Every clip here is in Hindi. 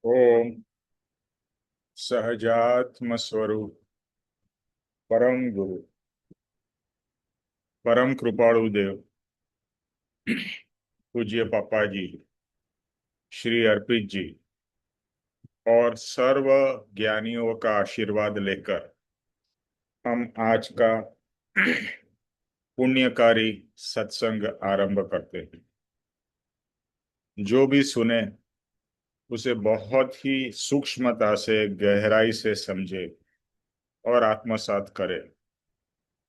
ओम सहजात्म स्वरूप परम गुरु परम कृपाणु देव पूज्य पापा जी श्री अर्पित जी और सर्व ज्ञानियों का आशीर्वाद लेकर हम आज का पुण्यकारी सत्संग आरंभ करते हैं। जो भी सुने उसे बहुत ही सूक्ष्मता से गहराई से समझे और आत्मसात करे,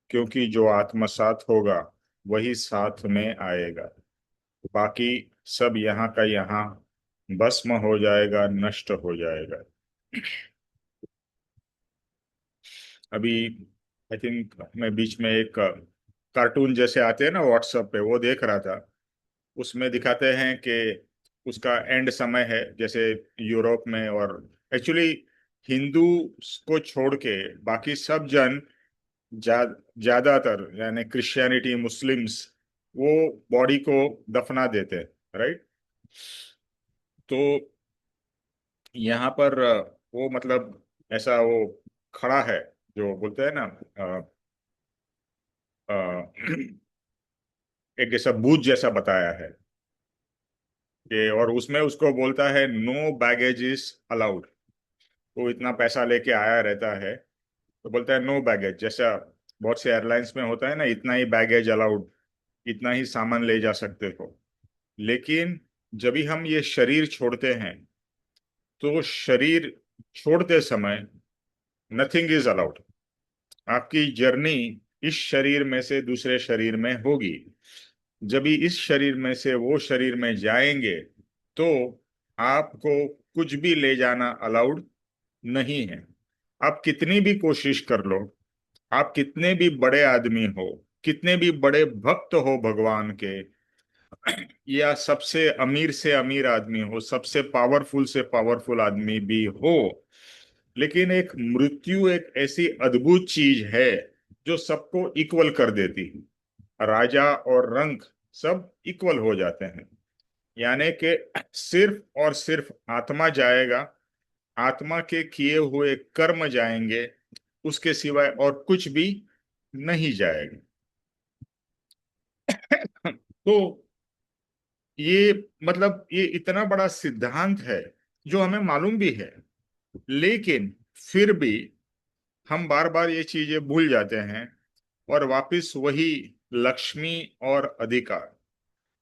क्योंकि जो आत्मसात होगा वही साथ में आएगा। बाकी सब यहाँ का यहाँ भस्म हो जाएगा, नष्ट हो जाएगा। अभी आई थिंक मैं बीच में एक कार्टून जैसे आते हैं ना व्हाट्सएप पे, वो देख रहा था। उसमें दिखाते हैं कि उसका एंड समय है, जैसे यूरोप में। और एक्चुअली हिंदू को छोड़ के बाकी सब जन जा, ज्यादातर यानी क्रिश्चियनिटी, मुस्लिम्स, वो बॉडी को दफना देते हैं, राइट। तो यहाँ पर वो मतलब ऐसा वो खड़ा है, जो बोलते हैं ना, अ, एक ऐसा बूथ जैसा बताया है कि, और उसमें उसको बोलता है नो बैगेज इज अलाउड। वो इतना पैसा लेके आया रहता है तो बोलता है नो बैगेज। जैसा बहुत से एयरलाइंस में होता है ना, इतना ही बैगेज अलाउड, इतना ही सामान ले जा सकते हो। लेकिन जब भी हम ये शरीर छोड़ते हैं तो शरीर छोड़ते समय नथिंग इज अलाउड। आपकी जर्नी इस शरीर में से दूसरे शरीर में होगी। जब भी इस शरीर में से वो शरीर में जाएंगे तो आपको कुछ भी ले जाना अलाउड नहीं है। आप कितनी भी कोशिश कर लो, आप कितने भी बड़े आदमी हो, कितने भी बड़े भक्त हो भगवान के, या सबसे अमीर से अमीर आदमी हो, सबसे पावरफुल से पावरफुल आदमी भी हो, लेकिन एक मृत्यु एक ऐसी अद्भुत चीज है जो सबको इक्वल कर देती है। राजा और रंक सब इक्वल हो जाते हैं। यानी कि सिर्फ और सिर्फ आत्मा जाएगा, आत्मा के किए हुए कर्म जाएंगे, उसके सिवाय और कुछ भी नहीं जाएगा। तो ये मतलब ये इतना बड़ा सिद्धांत है जो हमें मालूम भी है, लेकिन फिर भी हम बार बार ये चीजें भूल जाते हैं और वापस वही लक्ष्मी और अधिकार,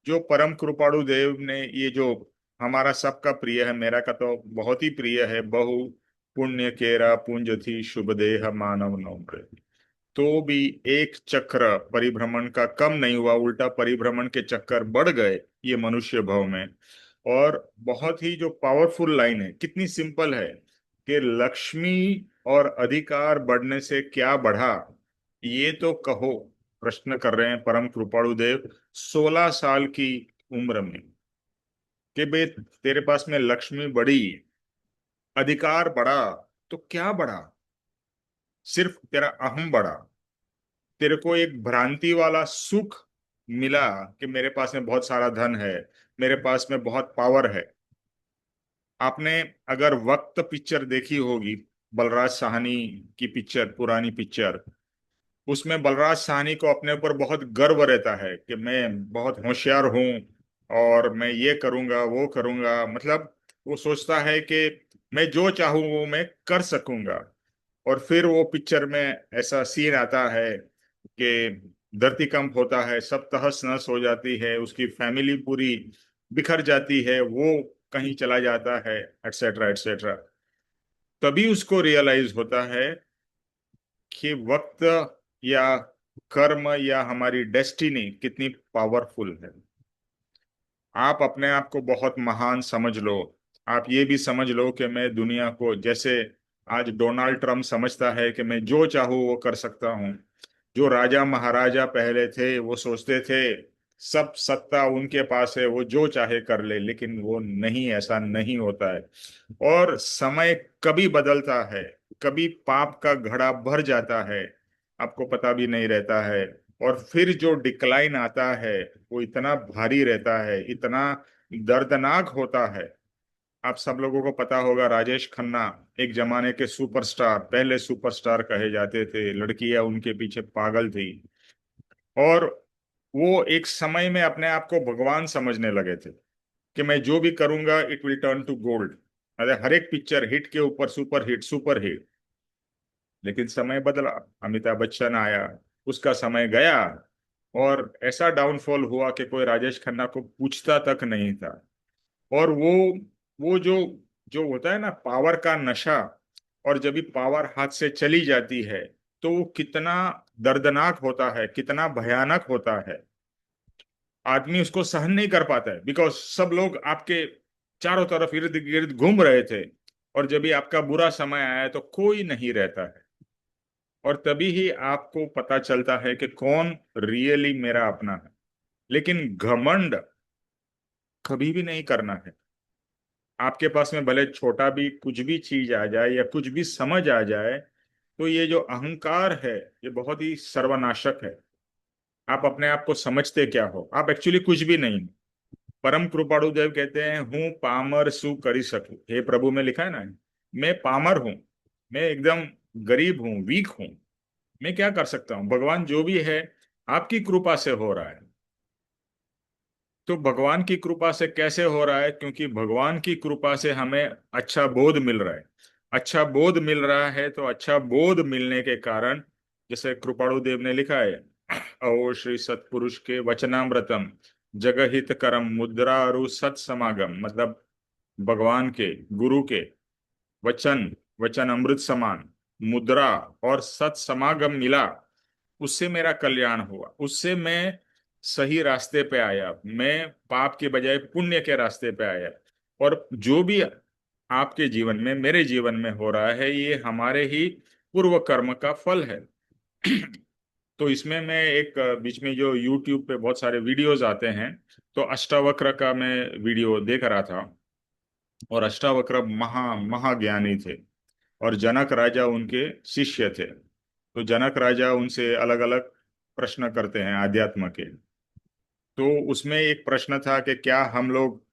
जो परम कृपाणु देव ने, ये जो हमारा सबका प्रिय है, मेरा का तो बहुत ही प्रिय है, बहु पुण्य केरा पुंज थी शुभ देह मानव नम्र। तो भी एक चक्र परिभ्रमण का कम नहीं हुआ, उल्टा परिभ्रमण के चक्कर बढ़ गए ये मनुष्य भव में। और बहुत ही जो पावरफुल लाइन है, कितनी सिंपल है कि लक्ष्मी और अधिकार बढ़ने से क्या बढ़ा, ये तो कहो। प्रश्न कर रहे हैं परम कृपाणु देव 16 साल की उम्र में कि बे तेरे पास में लक्ष्मी बढ़ी, अधिकार बढ़ा, तो क्या बढ़ा? सिर्फ तेरा अहम बढ़ा। तेरे को एक भ्रांति वाला सुख मिला कि मेरे पास में बहुत सारा धन है, मेरे पास में बहुत पावर है। आपने अगर वक्त पिक्चर देखी होगी, बलराज साहनी की पिक्चर, पुरानी पिक्चर, उसमें बलराज साहनी को अपने ऊपर बहुत गर्व रहता है कि मैं बहुत होशियार हूं और मैं ये करूंगा वो करूंगा। मतलब वो सोचता है कि मैं जो चाहूं वो मैं कर सकूंगा। और फिर वो पिक्चर में ऐसा सीन आता है कि धरती कंप होता है, सब तहस नहस हो जाती है, उसकी फैमिली पूरी बिखर जाती है, वो कहीं चला जाता है, एटसेट्रा एटसेट्रा। तभी उसको रियलाइज होता है कि वक्त या कर्म या हमारी डेस्टिनी कितनी पावरफुल है। आप अपने आप को बहुत महान समझ लो, आप ये भी समझ लो कि मैं दुनिया को, जैसे आज डोनाल्ड ट्रम्प समझता है कि मैं जो चाहूँ वो कर सकता हूँ। जो राजा महाराजा पहले थे वो सोचते थे सब सत्ता उनके पास है, वो जो चाहे कर ले, लेकिन वो नहीं, ऐसा नहीं होता है। और समय कभी बदलता है, कभी पाप का घड़ा भर जाता है, आपको पता भी नहीं रहता है। और फिर जो डिक्लाइन आता है वो इतना भारी रहता है, इतना दर्दनाक होता है। आप सब लोगों को पता होगा, राजेश खन्ना एक जमाने के सुपरस्टार, पहले सुपरस्टार कहे जाते थे, लड़कियां उनके पीछे पागल थी। और वो एक समय में अपने आप को भगवान समझने लगे थे कि मैं जो भी करूंगा it will turn to gold. अरे हर एक पिक्चर हिट के ऊपर सुपर हिट, सुपर हिट। लेकिन समय बदला, अमिताभ बच्चन आया, उसका समय गया, और ऐसा डाउनफॉल हुआ कि कोई राजेश खन्ना को पूछता तक नहीं था। और वो जो जो होता है ना, पावर का नशा, और जब भी पावर हाथ से चली जाती है तो वो कितना दर्दनाक होता है, कितना भयानक होता है। आदमी उसको सहन नहीं कर पाता है, बिकॉज सब लोग आपके चारों तरफ इर्द गिर्द घूम रहे थे, और जब भी आपका बुरा समय आया तो कोई नहीं रहता है। और तभी ही आपको पता चलता है कि कौन रियली मेरा अपना है। लेकिन घमंड कभी भी नहीं करना है। आपके पास में भले छोटा भी कुछ भी चीज आ जाए या कुछ भी समझ आ जाए, तो ये जो अहंकार है ये बहुत ही सर्वनाशक है। आप अपने आप को समझते क्या हो? आप एक्चुअली कुछ भी नहीं। परम कृपाणु देव कहते हैं, हूं पामर सु करी सकूं। हे प्रभु में लिखा है ना, मैं पामर हूं, मैं एकदम गरीब हूं, वीक हूं, मैं क्या कर सकता हूं? भगवान जो भी है आपकी कृपा से हो रहा है। तो भगवान की कृपा से कैसे हो रहा है? क्योंकि भगवान की कृपा से हमें अच्छा बोध मिल रहा है। अच्छा बोध मिल रहा है तो अच्छा बोध मिलने के कारण, जैसे कृपाणु देव ने लिखा है, ओ श्री सतपुरुष के वचनामृतम जगहित करम मुद्रा अरु सत्समागम, मतलब भगवान के, गुरु के वचन, वचन अमृत समान, मुद्रा और सत्समागम मिला, उससे मेरा कल्याण हुआ, उससे मैं सही रास्ते पे आया, मैं पाप के बजाय पुण्य के रास्ते पे आया। और जो भी आपके जीवन में, मेरे जीवन में हो रहा है, ये हमारे ही पूर्व कर्म का फल है। तो इसमें मैं एक बीच में जो YouTube पे बहुत सारे वीडियोस आते हैं, तो अष्टावक्र का मैं वीडियो देख रहा था। और अष्टावक्र महाज्ञानी थे, और जनक राजा उनके शिष्य थे। तो जनक राजा उनसे अलग अलग प्रश्न करते हैं आध्यात्म के। तो उसमें एक प्रश्न था कि क्या हम लोग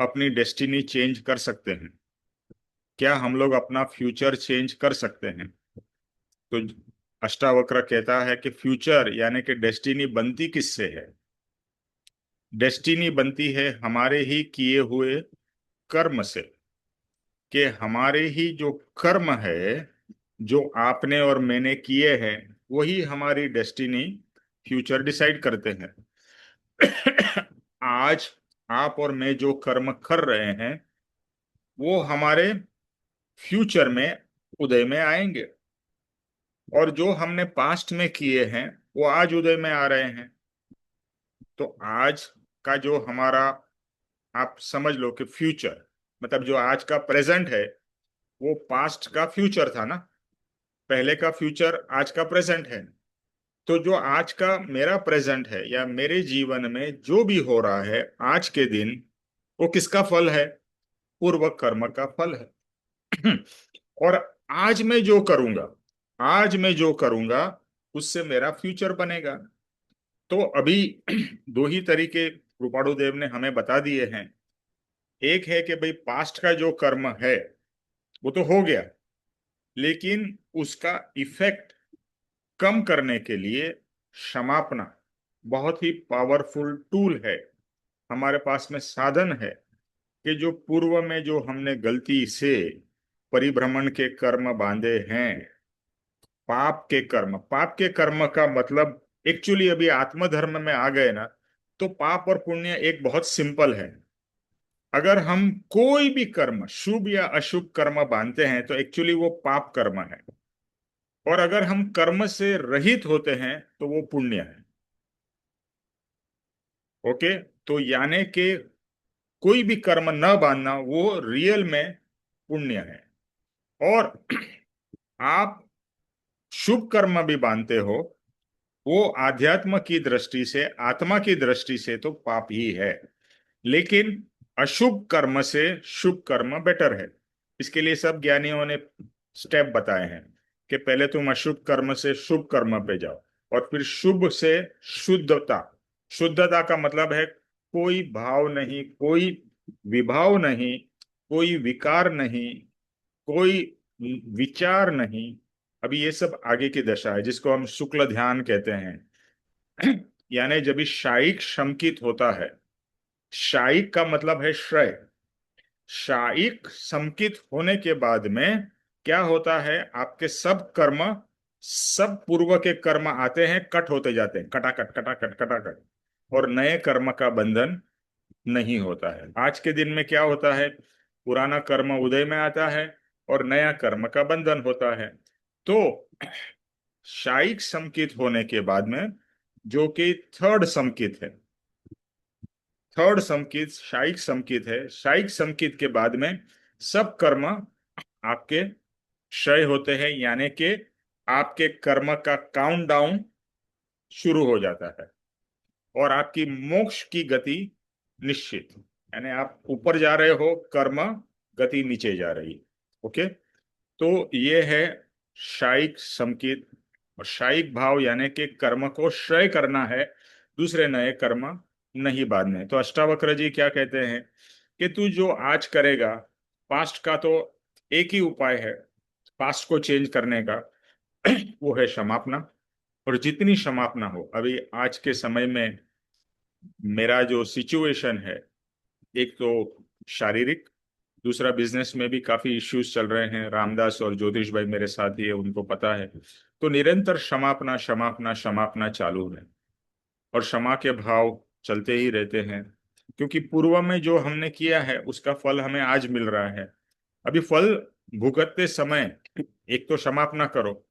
अपनी डेस्टिनी चेंज कर सकते हैं? क्या हम लोग अपना फ्यूचर चेंज कर सकते हैं? तो अष्टावक्र कहता है कि फ्यूचर यानी कि डेस्टिनी बनती किससे है? डेस्टिनी बनती है हमारे ही किए हुए कर्म से। कि हमारे ही जो कर्म है, जो आपने और मैंने किए हैं, वही हमारी डेस्टिनी, फ्यूचर डिसाइड करते हैं। आज आप और मैं जो कर्म कर रहे हैं वो हमारे फ्यूचर में उदय में आएंगे, और जो हमने पास्ट में किए हैं वो आज उदय में आ रहे हैं। तो आज का जो हमारा, आप समझ लो कि फ्यूचर, मतलब जो आज का प्रेजेंट है वो पास्ट का फ्यूचर था ना। पहले का फ्यूचर आज का प्रेजेंट है। तो जो आज का मेरा प्रेजेंट है, या मेरे जीवन में जो भी हो रहा है आज के दिन, वो किसका फल है? पूर्व कर्म का फल है। और आज मैं जो करूंगा, आज मैं जो करूंगा उससे मेरा फ्यूचर बनेगा। तो अभी दो ही तरीके कृपाणु देव ने हमें बता दिए हैं। एक है कि भाई पास्ट का जो कर्म है वो तो हो गया, लेकिन उसका इफेक्ट कम करने के लिए क्षमापना बहुत ही पावरफुल टूल है। हमारे पास में साधन है कि जो पूर्व में जो हमने गलती से परिभ्रमण के कर्म बांधे हैं, पाप के कर्म, पाप के कर्म का मतलब एक्चुअली अभी आत्मधर्म में आ गए ना, तो पाप और पुण्य एक बहुत सिंपल है। अगर हम कोई भी कर्म, शुभ या अशुभ कर्म बांधते हैं तो एक्चुअली वो पाप कर्म है। और अगर हम कर्म से रहित होते हैं तो वो पुण्य है। ओके। तो यानी कि कोई भी कर्म न बांधना वो रियल में पुण्य है। और आप शुभ कर्म भी बांधते हो, वो आध्यात्म की दृष्टि से, आत्मा की दृष्टि से तो पाप ही है। लेकिन अशुभ कर्म से शुभ कर्म बेटर है। इसके लिए सब ज्ञानियों ने स्टेप बताए हैं कि पहले तुम अशुभ कर्म से शुभ कर्म पे जाओ, और फिर शुभ से शुद्धता। शुद्धता का मतलब है कोई भाव नहीं, कोई विभाव नहीं, कोई विकार नहीं, कोई विचार नहीं। अभी ये सब आगे की दशा है जिसको हम शुक्ल ध्यान कहते हैं। यानी जब भी शायिक शमकित होता है, शायिक का मतलब है श्रेय। शायिक समकित होने के बाद में क्या होता है, आपके सब कर्म, सब पूर्व के कर्म आते हैं, कट होते जाते हैं, कटाकट कटाकट कटाकट, और नए कर्म का बंधन नहीं होता है। आज के दिन में क्या होता है, पुराना कर्म उदय में आता है और नया कर्म का बंधन होता है। तो शायिक समकित होने के बाद में, जो कि थर्ड समकित है, थर्ड समकित शायिक समकित है, शायिक समकित के बाद में सब कर्म आपके क्षय होते हैं, यानी कि आपके कर्म का काउंटडाउन शुरू हो जाता है और आपकी मोक्ष की गति निश्चित, यानी आप ऊपर जा रहे हो, कर्म गति नीचे जा रही है। ओके, तो ये है शायिक समकित। और शायिक भाव यानी कि कर्म को क्षय करना है, दूसरे नए कर्म नहीं बाद में। तो अष्टावक्र जी क्या कहते हैं कि तू जो आज करेगा, पास्ट का तो एक ही उपाय है पास्ट को चेंज करने का, वो है क्षमापना। और जितनी क्षमापना हो, अभी आज के समय में मेरा जो सिचुएशन है, एक तो शारीरिक, दूसरा बिजनेस में भी काफी इश्यूज चल रहे हैं। रामदास और ज्योतिष भाई मेरे साथ ही है, उनको पता है। तो निरंतर क्षमापना क्षमापना क्षमापना चालू है, और क्षमा के भाव चलते ही रहते हैं, क्योंकि पूर्व में जो हमने किया है उसका फल हमें आज मिल रहा है। अभी फल भुगतते समय एक तो क्षमापना करो,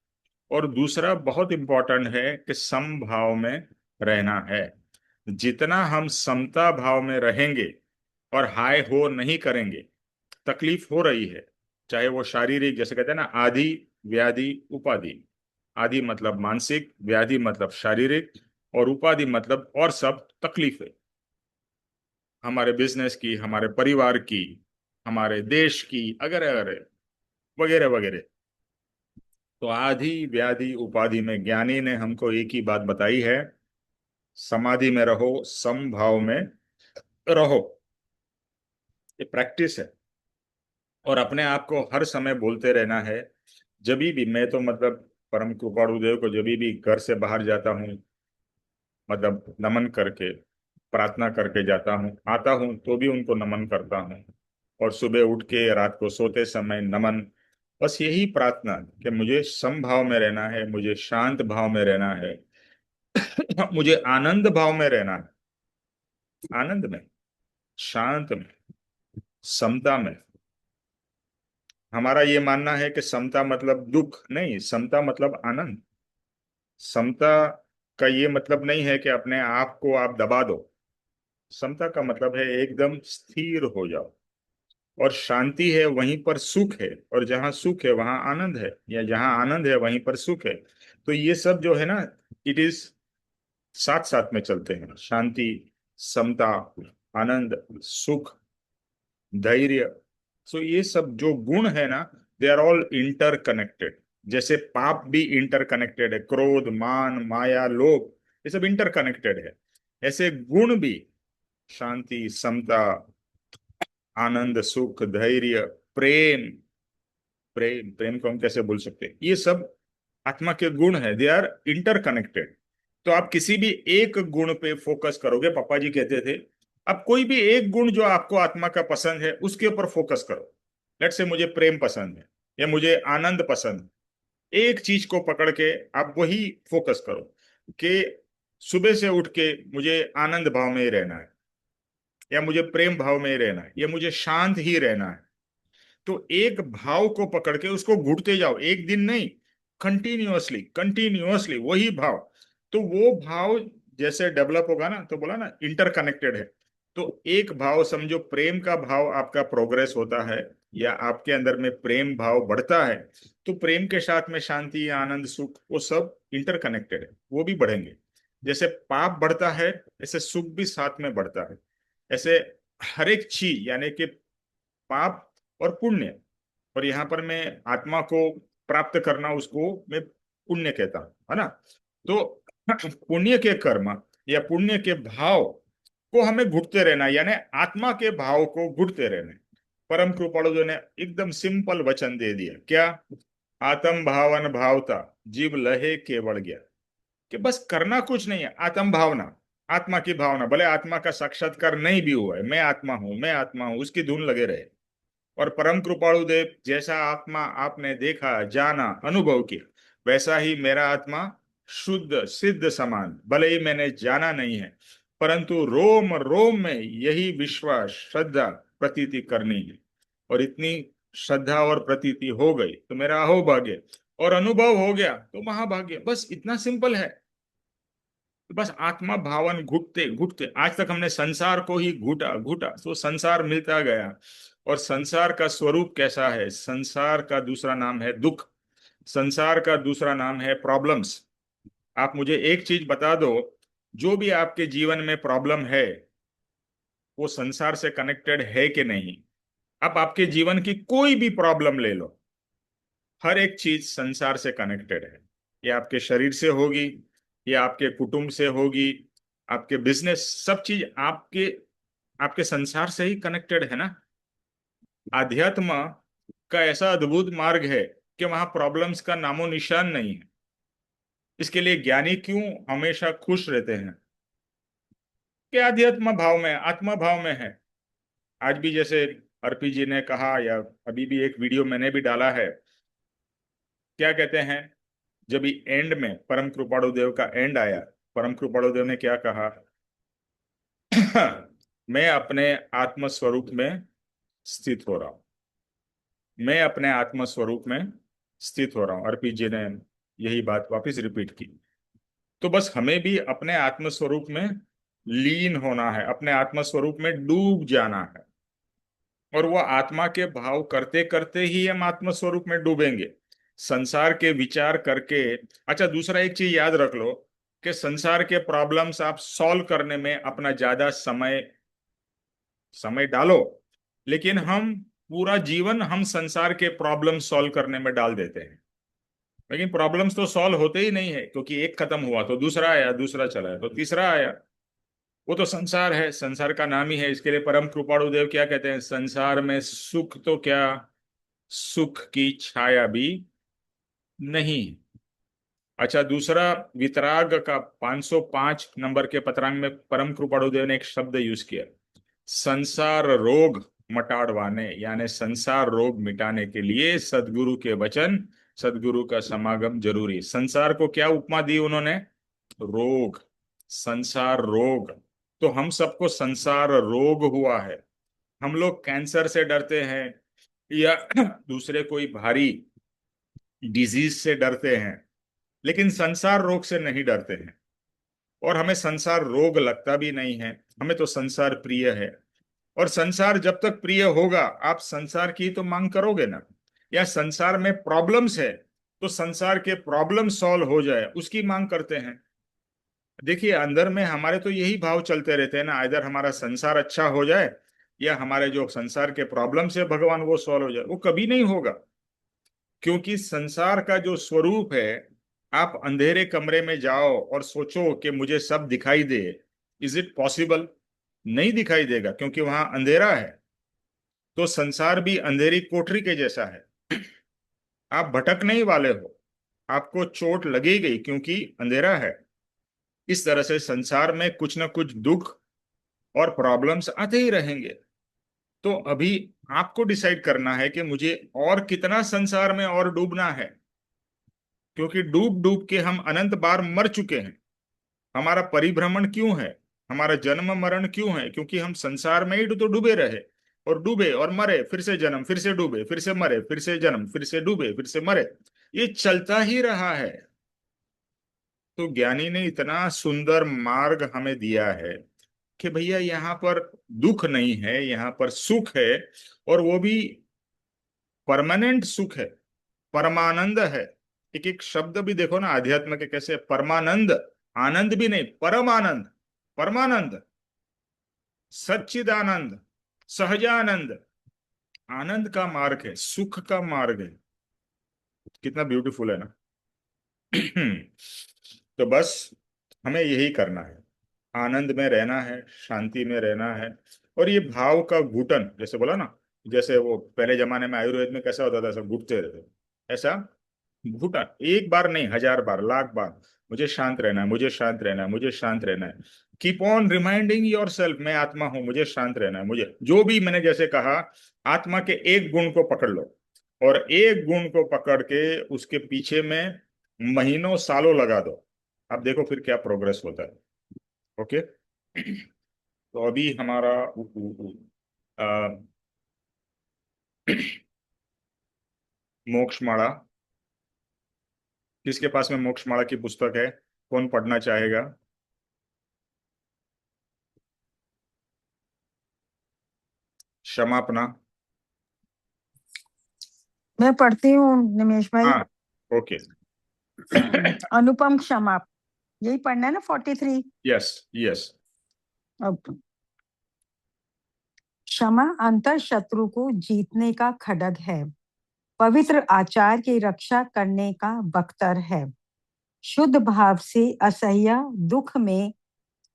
और दूसरा बहुत इंपॉर्टेंट है कि समभाव में रहना है। जितना हम समता भाव में रहेंगे और हाय हो नहीं करेंगे, तकलीफ हो रही है, चाहे वो शारीरिक, जैसे कहते हैं ना, आदि व्याधि उपाधि। आदि मतलब मानसिक, व्याधि मतलब शारीरिक, और उपाधि मतलब और सब तकलीफें, हमारे बिजनेस की, हमारे परिवार की, हमारे देश की, अगर अगर वगैरह वगैरह। तो आदि व्याधि उपाधि में ज्ञानी ने हमको एक ही बात बताई है, समाधि में रहो, समभाव में रहो। ये प्रैक्टिस है, और अपने आप को हर समय बोलते रहना है। जब भी मैं तो मतलब परम कृपाणु देव को जब भी घर से बाहर जाता हूँ, मतलब नमन करके, प्रार्थना करके जाता हूँ, आता हूँ तो भी उनको नमन करता हूँ, और सुबह उठ के रात को सोते समय नमन। बस यही प्रार्थना कि मुझे समभाव में रहना है, मुझे शांत भाव में रहना है, मुझे आनंद भाव में रहना है, आनंद में, शांत में, समता में। हमारा ये मानना है कि समता मतलब दुख नहीं, समता मतलब आनंद। समता का ये मतलब नहीं है कि अपने आप को आप दबा दो। समता का मतलब है एकदम स्थिर हो जाओ, और शांति है वहीं पर सुख है, और जहां सुख है वहां आनंद है, या जहां आनंद है वहीं पर सुख है। तो ये सब जो है ना, इट इज साथ साथ में चलते हैं। शांति, समता, आनंद, सुख, धैर्य। सो ये सब जो गुण है ना, they are all interconnected. जैसे पाप भी इंटर कनेक्टेड है, क्रोध मान माया लोभ, ये सब इंटर कनेक्टेड है। ऐसे गुण भी, शांति, समता, आनंद, सुख, धैर्य, प्रेम। प्रेम, प्रेम को हम कैसे भूल सकते हैं, ये सब आत्मा के गुण है, दे आर इंटर कनेक्टेड। तो आप किसी भी एक गुण पे फोकस करोगे, पापा जी कहते थे, अब कोई भी एक गुण जो आपको आत्मा का पसंद है उसके ऊपर फोकस करो। लेट से मुझे प्रेम पसंद है, या मुझे आनंद पसंद है, एक चीज को पकड़ के आप वही फोकस करो कि सुबह से उठ के मुझे आनंद भाव में ही रहना है, या मुझे प्रेम भाव में ही रहना है, या मुझे शांत ही रहना है। तो एक भाव को पकड़ के उसको घुटते जाओ, एक दिन नहीं, कंटिन्यूअसली कंटिन्यूअसली वही भाव। तो वो भाव जैसे डेवलप होगा ना, तो बोला ना इंटरकनेक्टेड है। तो एक भाव समझो, प्रेम का भाव आपका प्रोग्रेस होता है, या आपके अंदर में प्रेम भाव बढ़ता है, तो प्रेम के साथ में शांति, आनंद, सुख, वो सब इंटरकनेक्टेड है, वो भी बढ़ेंगे। जैसे पाप बढ़ता है, ऐसे सुख भी साथ में बढ़ता है। ऐसे हर एक चीज, यानी कि पाप और पुण्य, और यहाँ पर मैं आत्मा को प्राप्त करना, उसको मैं पुण्य कहता हूं, है ना। तो पुण्य के कर्म या पुण्य के भाव को हमें घुटते रहना, यानी आत्मा के भाव को घुटते रहना। परम कृपाणु जी ने एकदम सिंपल वचन दे दिया, क्या? आत्म भावन भावता जीव लहे केवल ज्ञा। कि बस करना कुछ नहीं है, आत्म भावना, आत्मा की भावना, भले आत्मा का साक्षात्कार नहीं भी हुआ है, मैं आत्मा हूं, मैं आत्मा हूं, उसकी धुन लगे रहे। और परम कृपाणु देव, जैसा आत्मा आपने देखा, जाना, अनुभव किया, वैसा ही मेरा आत्मा शुद्ध सिद्ध समान, भले ही मैंने जाना नहीं है, परंतु रोम रोम में यही विश्वास श्रद्धा प्रतीति करनी है। और इतनी श्रद्धा और प्रतीति हो गई तो मेरा अहोभाग्य, और अनुभव हो गया तो महाभाग्य। बस इतना सिंपल है। बस आत्मा भावन घुटते घुटते आज तक हमने संसार को ही घुटा घुटा, तो संसार मिलता गया। और संसार का स्वरूप कैसा है? संसार का दूसरा नाम है दुख, संसार का दूसरा नाम है प्रॉब्लम्स। आप मुझे एक चीज बता दो, जो भी आपके जीवन में प्रॉब्लम है वो संसार से कनेक्टेड है कि नहीं? आप आपके जीवन की कोई भी प्रॉब्लम ले लो, हर एक चीज संसार से कनेक्टेड है। ये आपके शरीर से होगी, ये आपके कुटुंब से होगी, आपके बिजनेस, सब चीज आपके आपके संसार से ही कनेक्टेड है ना। आध्यात्म का ऐसा अद्भुत मार्ग है कि वहां प्रॉब्लम्स का नामो निशान नहीं है। इसके लिए ज्ञानी क्यों हमेशा खुश रहते हैं? कि आध्यात्म भाव में, आत्मा भाव में है। आज भी जैसे अर्पी जी ने कहा, या अभी भी एक वीडियो मैंने भी डाला है, क्या कहते हैं, जब एंड में परम कृपाणु देव का एंड आया, परम कृपाणु देव ने क्या कहा? मैं अपने आत्म स्वरूप में स्थित हो रहा हूं, मैं अपने आत्म स्वरूप में स्थित हो रहा हूं। अर्पी जी ने यही बात वापस रिपीट की। तो बस हमें भी अपने आत्म स्वरूप में लीन होना है, अपने आत्म स्वरूप में डूब जाना है। और वो आत्मा के भाव करते करते ही हम आत्म स्वरूप में डूबेंगे। संसार के विचार करके, अच्छा दूसरा एक चीज याद रख लो, कि संसार के प्रॉब्लम्स आप सॉल्व करने में अपना ज्यादा समय समय डालो, लेकिन हम पूरा जीवन हम संसार के प्रॉब्लम सॉल्व करने में डाल देते हैं। लेकिन प्रॉब्लम्स तो सॉल्व होते ही नहीं है, क्योंकि एक खत्म हुआ तो दूसरा आया, दूसरा चला तो तीसरा आया। वो तो संसार है, संसार का नाम ही है। इसके लिए परम कृपाणु देव क्या कहते हैं? संसार में सुख तो क्या, सुख की छाया भी नहीं। अच्छा दूसरा, वितराग का 505 नंबर के पत्रांग में परम कृपाणु देव ने एक शब्द यूज किया, संसार रोग मटाड़वाने, यानी संसार रोग मिटाने के लिए सदगुरु के वचन, सदगुरु का समागम जरूरी। संसार को क्या उपमा दी उन्होंने? रोग, संसार रोग। तो हम सबको संसार रोग हुआ है। हम लोग कैंसर से डरते हैं, या दूसरे कोई भारी डिजीज से डरते हैं, लेकिन संसार रोग से नहीं डरते हैं। और हमें संसार रोग लगता भी नहीं है, हमें तो संसार प्रिय है। और संसार जब तक प्रिय होगा, आप संसार की तो मांग करोगे ना। या संसार में प्रॉब्लम्स है, तो संसार के प्रॉब्लम सॉल्व हो जाए उसकी मांग करते हैं। देखिए अंदर में हमारे तो यही भाव चलते रहते हैं ना, इधर हमारा संसार अच्छा हो जाए, या हमारे जो संसार के प्रॉब्लम्स है भगवान वो सॉल्व हो जाए। वो कभी नहीं होगा, क्योंकि संसार का जो स्वरूप है, आप अंधेरे कमरे में जाओ और सोचो कि मुझे सब दिखाई दे, इज इट पॉसिबल? नहीं दिखाई देगा, क्योंकि वहां अंधेरा है। तो संसार भी अंधेरी कोठरी के जैसा है, आप भटकने ही वाले हो, आपको चोट लगेगी क्योंकि अंधेरा है। इस तरह से संसार में कुछ ना कुछ दुख और प्रॉब्लम्स आते ही रहेंगे। तो अभी आपको डिसाइड करना है कि मुझे और कितना संसार में और डूबना है, क्योंकि डूब डूब के हम अनंत बार मर चुके हैं। हमारा परिभ्रमण क्यों है, हमारा जन्म मरण क्यों है? क्योंकि हम संसार में ही तो डूबे रहे, और डूबे और मरे, फिर से जन्म, फिर से डूबे, फिर से मरे, फिर से जन्म, फिर से डूबे, फिर से मरे, ये चलता ही रहा है। तो ज्ञानी ने इतना सुंदर मार्ग हमें दिया है कि भैया यहाँ पर दुख नहीं है, यहाँ पर सुख है। और वो भी परमानेंट सुख है, परमानंद है। एक एक शब्द भी देखो ना अध्यात्म के कैसे, परमानंद, आनंद भी नहीं, परमानंद, परमानंद, सच्चिदानंद, सहजानंद, आनंद का मार्ग है, सुख का मार्ग है। कितना ब्यूटीफुल है ना। तो बस हमें यही करना है। आनंद में रहना है, शांति में रहना है। और ये भाव का घुटन, जैसे बोला ना, जैसे वो पहले जमाने में आयुर्वेद में कैसा होता था, सब घुटते रहते, ऐसा घुटन एक बार नहीं, 1000 बार, लाख बार, मुझे शांत रहना है, मुझे शांत रहना है, मुझे शांत रहना है। Keep on reminding your self, मैं आत्मा हूं, मुझे शांत रहना है, मुझे जो भी मैंने जैसे कहा, आत्मा के एक गुण को पकड़ लो, और एक गुण को पकड़ के उसके पीछे में महीनों सालों लगा दो। अब देखो फिर क्या प्रोग्रेस होता है। ओके। तो अभी हमारा आ, मोक्ष माला, किसके पास में मोक्ष माला की पुस्तक है? कौन पढ़ना चाहेगा? क्षमापना। मैं पढ़ती हूँ निमेश भाई। हाँ, ओके। अनुपम क्षमा, यही पढ़ना है ना 43। Yes, yes. अब क्षमा अंतर शत्रु को जीतने का खड्ग है, पवित्र आचार की रक्षा करने का बख्तर है। शुद्ध भाव से असह्य दुख में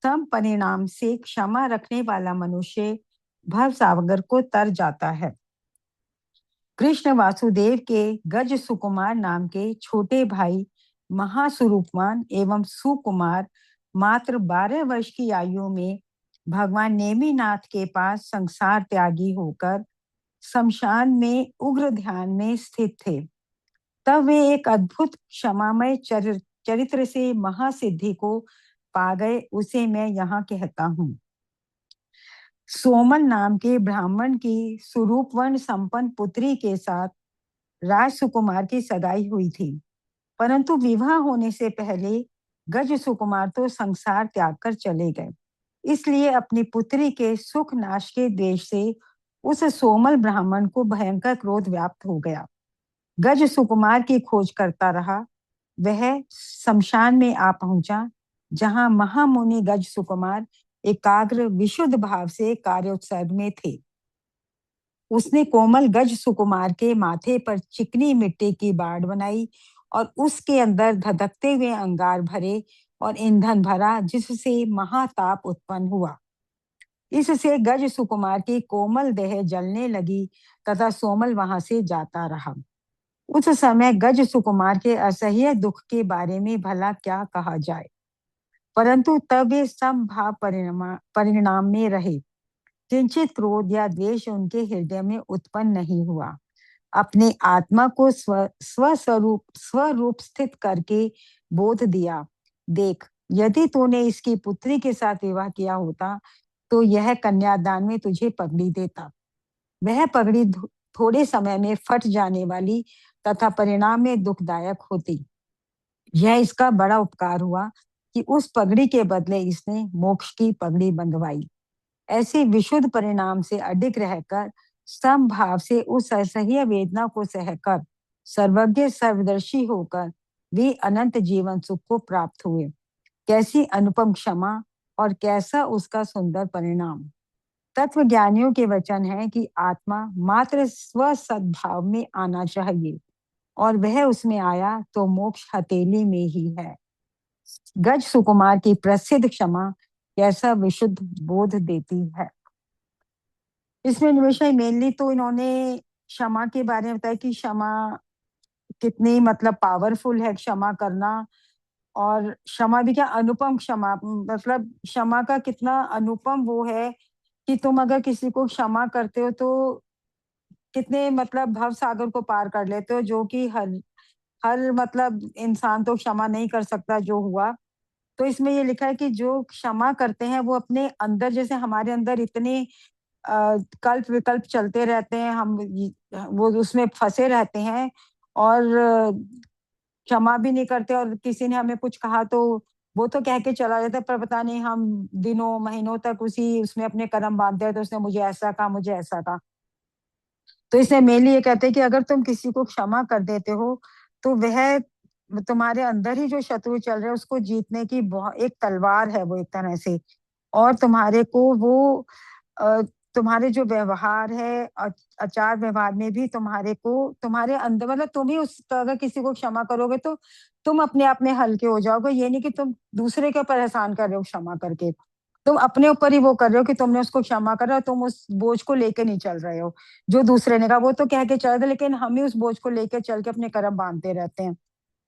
सम परिणाम से क्षमा रखने वाला मनुष्य भव सागर को तर जाता है। कृष्ण वासुदेव के गज सुकुमार नाम के छोटे भाई महास्वरूपवान एवं सुकुमार मात्र 12 वर्ष की आयु में भगवान नेमिनाथ के पास संसार त्यागी होकर शमशान में उग्र ध्यान में स्थित थे। तब वे एक अद्भुत क्षमामय चरित्र से महासिद्धि को पा गए, उसे मैं यहाँ कहता हूँ। सोमल नाम के ब्राह्मण की सुरूपवर्ण संपन्न पुत्री के साथ राज सुकुमार की सगाई हुई थी, परंतु विवाह होने से पहले गज सुकुमार तो संसार त्याग कर चले गए। इसलिए अपनी पुत्री के सुख नाश के द्वेष से उस सोमल ब्राह्मण को भयंकर क्रोध व्याप्त हो गया। गज सुकुमार की खोज करता रहा। वह शमशान में आ पहुंचा, जहां महामुनि गज सुकुमार एकाग्र विशुद्ध भाव से कार्योत्सर्ग में थे। उसने कोमल गज सुकुमार के माथे पर चिकनी मिट्टी की बाड़ बनाई और उसके अंदर धधकते हुए अंगार भरे और ईंधन भरा, जिससे महाताप उत्पन्न हुआ। इससे गज सुकुमार की कोमल देह जलने लगी तथा सोमल वहां से जाता रहा। उस समय गज सुकुमार के असह्य दुख के बारे में भला क्या कहा जाए, परंतु तब वे समभाव परिणाम में रहे। किंचित क्रोध या द्वेष उनके हृदय में उत्पन्न नहीं हुआ। अपने आत्मा को स्वरूप स्थित करके बोध दिया, देख, यदि तूने इसकी पुत्री के साथ विवाह किया होता तो यह कन्यादान में तुझे पगड़ी देता। वह पगड़ी थोड़े समय में फट जाने वाली तथा परिणाम में दुखदायक होती। यह इसका बड़ा उपकार हुआ कि उस पगड़ी के बदले इसने मोक्ष की पगड़ी बंधवाई। ऐसे विशुद्ध परिणाम से अडिग रहकर समभाव से उस असह्य वेदना को सहकर सर्वज्ञ सर्वदर्शी होकर वे अनंत जीवन सुख को प्राप्त हुए। कैसी अनुपम क्षमा और कैसा उसका सुंदर परिणाम। तत्व ज्ञानियों के वचन है कि आत्मा मात्र स्व सद्भाव में आना चाहिए, और वह उसमें आया तो मोक्ष हथेली में ही है। गज सुकुमार की प्रसिद्ध क्षमा कैसा विशुद्ध बोध देती है। इसमें निवेशा मेनली तो इन्होंने क्षमा के बारे में बताया कि क्षमा कितनी मतलब पावरफुल है, क्षमा करना। और क्षमा भी क्या, अनुपम क्षमा, मतलब क्षमा का कितना अनुपम वो है कि तुम अगर किसी को क्षमा करते हो तो कितने मतलब भव सागर को पार कर लेते हो, जो कि हर हर मतलब इंसान तो क्षमा नहीं कर सकता जो हुआ। तो इसमें ये लिखा है कि जो क्षमा करते हैं वो अपने अंदर, जैसे हमारे अंदर इतने कल्प विकल्प चलते रहते हैं, हम वो उसमें फंसे रहते हैं और क्षमा भी नहीं करते, और किसी ने हमें कुछ कहा तो वो तो कह के चला जाता है, पर पता नहीं हम दिनों महीनों तक उसी उसमें अपने कदम बांधते हैं, तो उसने मुझे ऐसा कहा, मुझे ऐसा कहा। तो इसमें मेनली ये कहते हैं कि अगर तुम किसी को क्षमा कर देते हो तो वह तुम्हारे अंदर ही जो शत्रु चल रहे हैं उसको जीतने की एक तलवार है वो एक तरह से। और तुम्हारे को वो अ, तुम्हारे जो व्यवहार है, आचार व्यवहार में भी तुम्हारे को तुम्हारे अंदर मतलब तुम ही उस अगर किसी को क्षमा करोगे तो तुम अपने आप में हल्के हो जाओगे। ये नहीं कि तुम दूसरे के ऊपर एहसान कर रहे हो क्षमा करके, तुम अपने ऊपर ही वो कर रहे हो कि तुमने उसको क्षमा करा और तुम उस बोझ को लेके नहीं चल रहे हो। जो दूसरे ने कहा वो तो कह के चल रहे, लेकिन हम ही उस बोझ को लेके चल के अपने कर्म बांधते रहते हैं।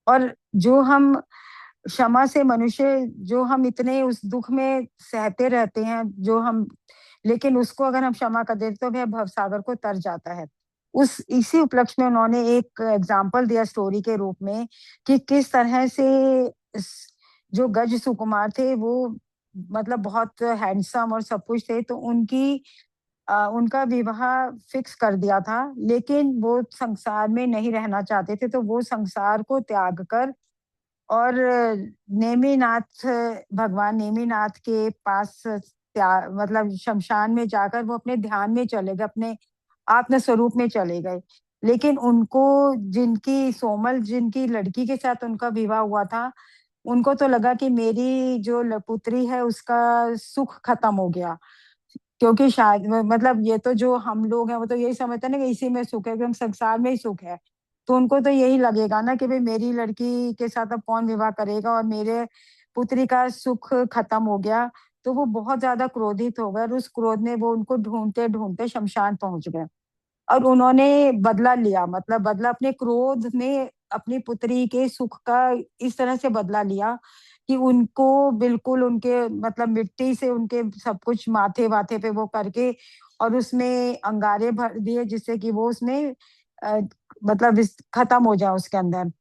और जो हम क्षमा से मनुष्य, जो हम इतने उस दुख में सहते रहते हैं, जो हम, लेकिन उसको अगर हम क्षमा कर देते तो वह भवसागर को तर जाता है। उस इसी उपलक्ष्य में उन्होंने एक एग्जाम्पल दिया स्टोरी के रूप में कि किस तरह से जो गज सुकुमार थे वो मतलब बहुत हैंडसम और सब कुछ थे, तो उनका विवाह फिक्स कर दिया था, लेकिन वो संसार में नहीं रहना चाहते थे, तो वो संसार को त्याग कर और नेमिनाथ, भगवान नेमिनाथ के पास मतलब शमशान में जाकर वो अपने ध्यान में चले गए, अपने आत्म स्वरूप में चले गए। लेकिन उनको, जिनकी सोमल, जिनकी लड़की के साथ उनका विवाह हुआ था, उनको तो लगा कि मेरी जो पुत्री है उसका सुख खत्म हो गया, क्योंकि शायद मतलब ये तो जो हम लोग हैं वो तो यही समझते हैं ना कि इसी में सुख है, कि हम संसार में ही सुख है। तो उनको तो यही लगेगा ना कि भाई मेरी लड़की के साथ अब कौन विवाह करेगा और मेरे पुत्री का सुख खत्म हो गया। तो वो बहुत ज्यादा क्रोधित हो गए और उस क्रोध में वो उनको ढूंढते ढूंढते शमशान पहुंच गए। और उन्होंने बदला लिया, मतलब बदला अपने क्रोध में अपनी पुत्री के सुख का इस तरह से बदला लिया कि उनको बिल्कुल उनके मतलब मिट्टी से उनके सब कुछ माथे वाथे पे वो करके और उसमें अंगारे भर दिए, जिससे कि वो उसमें अ, मतलब खत्म हो जाए उसके अंदर,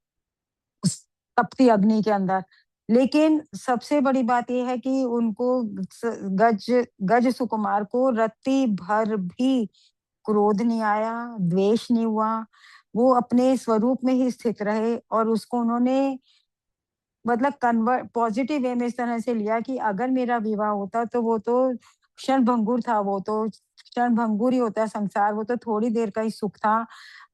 उस तपती अग्नि के अंदर। लेकिन सबसे बड़ी बात यह है कि उनको गज गज सुकुमार को रत्ती भर भी क्रोध नहीं आया, द्वेष नहीं हुआ। वो अपने स्वरूप में ही स्थित रहे और उसको उन्होंने मतलब कन्वर्ट पॉजिटिव वे में इस तरह से लिया कि अगर मेरा विवाह होता तो वो तो क्षण भंगुर था, वो तो क्षण भंगुर ही होता है संसार, वो तो थोड़ी देर का ही सुख था।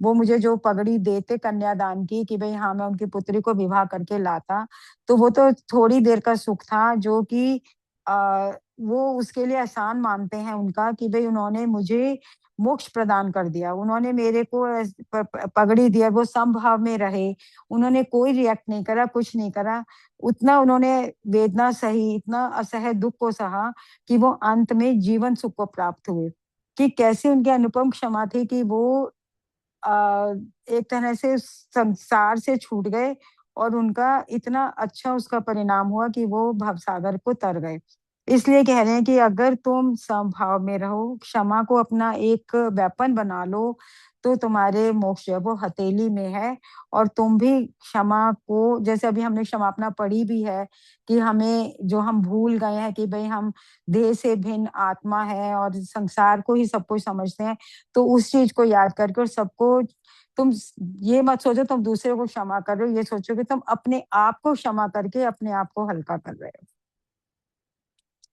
वो मुझे जो पगड़ी देते कन्यादान की कि भाई हाँ मैं उनकी पुत्री को विवाह करके लाता, तो वो तो थोड़ी देर का सुख था, जो कि आ, वो उसके लिए एहसान मानते हैं उनका कि भाई उन्होंने मुझे मोक्ष प्रदान कर दिया, उन्होंने मेरे को पगड़ी दिया, वो समभाव में रहे, उन्होंने कोई रिएक्ट नहीं करा, कुछ नहीं करा। उतना उन्होंने वेदना सही, इतना असह्य दुख को सहा कि वो अंत में जीवन सुख को प्राप्त हुए। कि कैसी उनकी अनुपम क्षमा थी कि वो एक तरह से संसार से छूट गए और उनका इतना अच्छा उसका परिणाम हुआ कि वो भवसागर को तर गए। इसलिए कह रहे हैं कि अगर तुम समभाव में रहो, क्षमा को अपना एक वेपन बना लो, तो तुम्हारे मोक्ष जो है वो हथेली में है। और तुम भी क्षमा को, जैसे अभी हमने क्षमापना पढ़ी भी है कि हमें जो हम भूल गए हैं कि भाई हम देह से भिन्न आत्मा है और संसार को ही सब कुछ समझते हैं, तो उस चीज को याद करके और सबको, तुम ये मत सोचो तुम दूसरे को क्षमा कर रहे हो, ये सोचो कि तुम अपने आप को क्षमा करके अपने आप को हल्का कर रहे हो।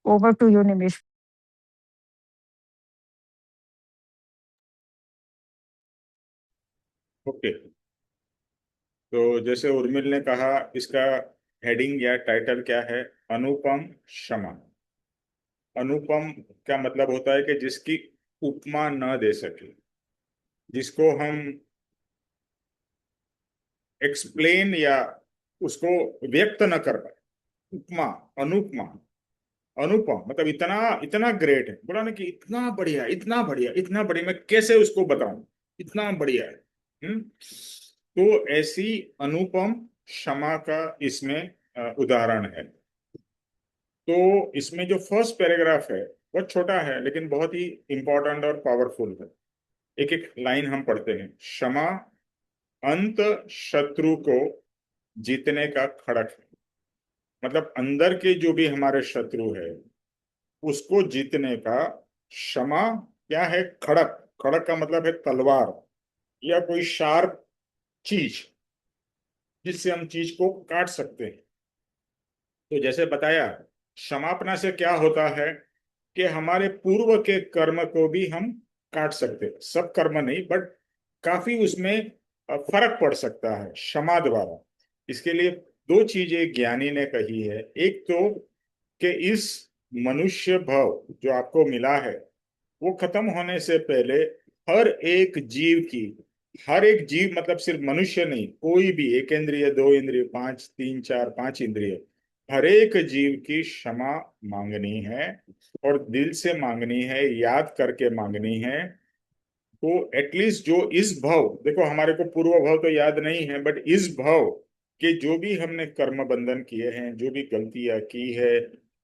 Over to you Nimish. Okay. तो जैसे उर्मिल ने कहा, इसका हेडिंग या टाइटल क्या है? अनुपम क्षमा। अनुपम का मतलब होता है कि जिसकी उपमा न दे सके, जिसको हम एक्सप्लेन या उसको व्यक्त न कर पाए। उपमा, अनुपमा। अनुपम मतलब इतना इतना ग्रेट है, बोला ना कि इतना बढ़िया, इतना बढ़िया, इतना बढ़िया, मैं कैसे उसको बताऊं, इतना बढ़िया है। तो ऐसी अनुपम क्षमा का इसमें उदाहरण है। तो इसमें जो फर्स्ट पैराग्राफ है बहुत छोटा है लेकिन बहुत ही इंपॉर्टेंट और पावरफुल है। एक एक लाइन हम पढ़ते हैं। क्षमा अंत शत्रु को जीतने का खड़क है। मतलब अंदर के जो भी हमारे शत्रु है उसको जीतने का क्षमा क्या है? खड़क। खड़क का मतलब है तलवार या कोई शार्प चीज जिससे हम चीज को काट सकते हैं। तो जैसे बताया, क्षमापना से क्या होता है कि हमारे पूर्व के कर्म को भी हम काट सकते हैं। सब कर्म नहीं, बट काफी उसमें फर्क पड़ सकता है क्षमा द्वारा। इसके लिए दो चीजें ज्ञानी ने कही है। एक तो कि इस मनुष्य भव जो आपको मिला है वो खत्म होने से पहले हर एक जीव की हर एक जीव, मतलब सिर्फ मनुष्य नहीं, कोई भी, एक इंद्रिय, दो इंद्रिय, पांच, तीन, चार, पांच इंद्रिय, हर एक जीव की क्षमा मांगनी है, और दिल से मांगनी है, याद करके मांगनी है। तो एटलीस्ट जो इस भाव, देखो हमारे को पूर्व भाव तो याद नहीं है, बट इस भाव कि जो भी हमने कर्म बंधन किए हैं, जो भी गलतियां की है,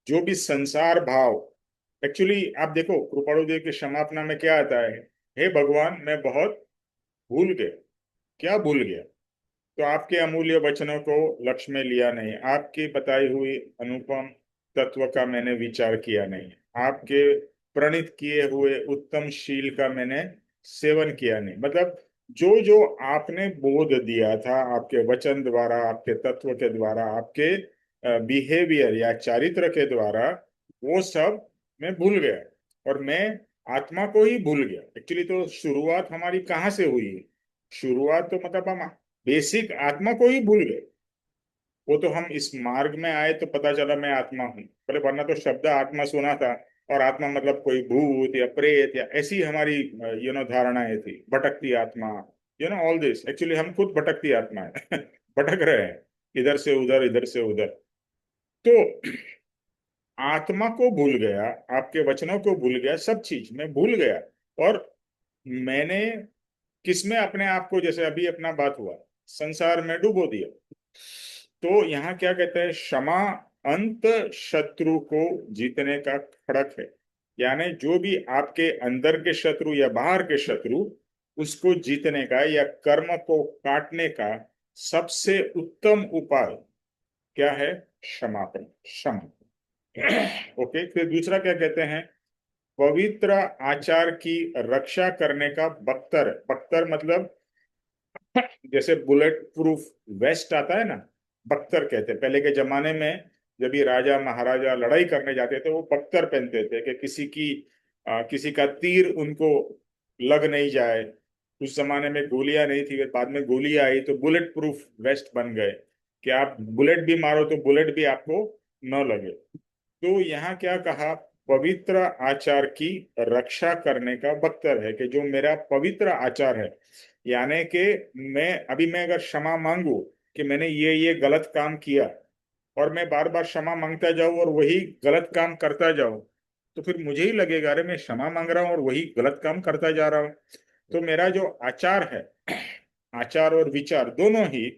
जो भी संसार भाव, एक्चुअली आप देखो कृपाणु देव की क्षमापना में क्या आता है, हे भगवान मैं बहुत भूल गया। क्या भूल गया? तो आपके अमूल्य वचनों को लक्ष्य में लिया नहीं, आपकी बताई हुई अनुपम तत्व का मैंने विचार किया नहीं, आपके प्रणीत किए हुए उत्तम शील का मैंने सेवन किया नहीं। मतलब जो जो आपने बोध दिया था आपके वचन द्वारा, आपके तत्व के द्वारा, आपके बिहेवियर या चारित्र के द्वारा, वो सब मैं भूल गया। और मैं आत्मा को ही भूल गया। एक्चुअली तो शुरुआत हमारी कहाँ से हुई है? शुरुआत तो मतलब हम बेसिक आत्मा को ही भूल गए। वो तो हम इस मार्ग में आए तो पता चला मैं आत्मा हूँ, पहले वरना तो शब्द आत्मा सुना था, और आत्मा मतलब कोई भूत या प्रेत या ऐसी हमारी धारणाएं थी, भटकती आत्मा, ऑल दिस। एक्चुअली हम खुद भटकती आत्मा है भटक रहे हैं इधर से उधर, इधर से उधर। तो आत्मा को भूल गया, आपके वचनों को भूल गया, सब चीज मैं भूल गया। और मैंने किसमें अपने आप को, जैसे अभी अपना बात हुआ, संसार में डुबो दिया। तो यहाँ क्या कहते हैं, क्षमा अंत शत्रु को जीतने का खड़क है। यानी जो भी आपके अंदर के शत्रु या बाहर के शत्रु, उसको जीतने का या कर्म को काटने का सबसे उत्तम उपाय क्या है? क्षमापण, क्षमा। ओके, फिर दूसरा क्या कहते हैं? पवित्र आचार की रक्षा करने का बख्तर। बख्तर मतलब जैसे बुलेट प्रूफ वेस्ट आता है ना, बख्तर कहते हैं। पहले के जमाने में जब ये राजा महाराजा लड़ाई करने जाते थे, वो बख्तर पहनते थे कि किसी का तीर उनको लग नहीं जाए। उस जमाने में गोलियां नहीं थी, फिर बाद में गोलियां आई तो बुलेट प्रूफ वेस्ट बन गए कि आप बुलेट भी मारो तो बुलेट भी आपको न लगे। तो यहाँ क्या कहा? पवित्र आचार की रक्षा करने का बख्तर है कि जो मेरा पवित्र आचार है, यानी कि मैं अगर क्षमा मांगू कि मैंने ये गलत काम किया, और मैं बार बार क्षमा मांगता जाऊं और वही गलत काम करता जाऊं, तो फिर मुझे ही लगेगा अरे मैं क्षमा मांग रहा हूं और वही गलत काम करता जा रहा हूं। तो मेरा जो आचार है, आचार और विचार दोनों ही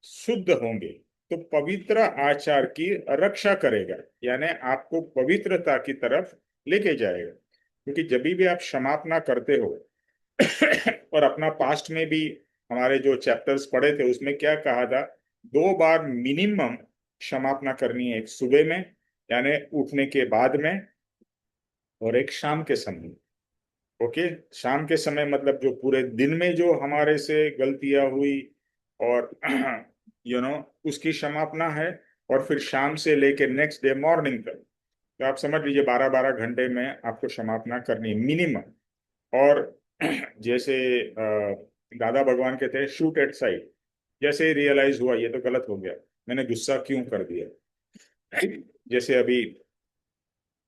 शुद्ध होंगे, तो पवित्र आचार की रक्षा करेगा, यानी आपको पवित्रता की तरफ लेके जाएगा। क्योंकि जब भी आप क्षमापना करते हो और अपना पास्ट में भी हमारे जो चैप्टर्स पढ़े थे उसमें क्या कहा था, 2 बार मिनिमम क्षमापना करनी है, एक सुबह में यानी उठने के बाद में, और एक शाम के समय। ओके, शाम के समय मतलब जो पूरे दिन में जो हमारे से गलतियां हुई, और उसकी क्षमापना है। और फिर शाम से लेके नेक्स्ट डे मॉर्निंग तक, तो आप समझ लीजिए 12-12 घंटे में आपको क्षमापना करनी है मिनिमम। और जैसे दादा भगवान कहते हैं शूट एट साइड, जैसे ही रियलाइज हुआ ये तो गलत हो गया, मैंने गुस्सा क्यों कर दिया। जैसे अभी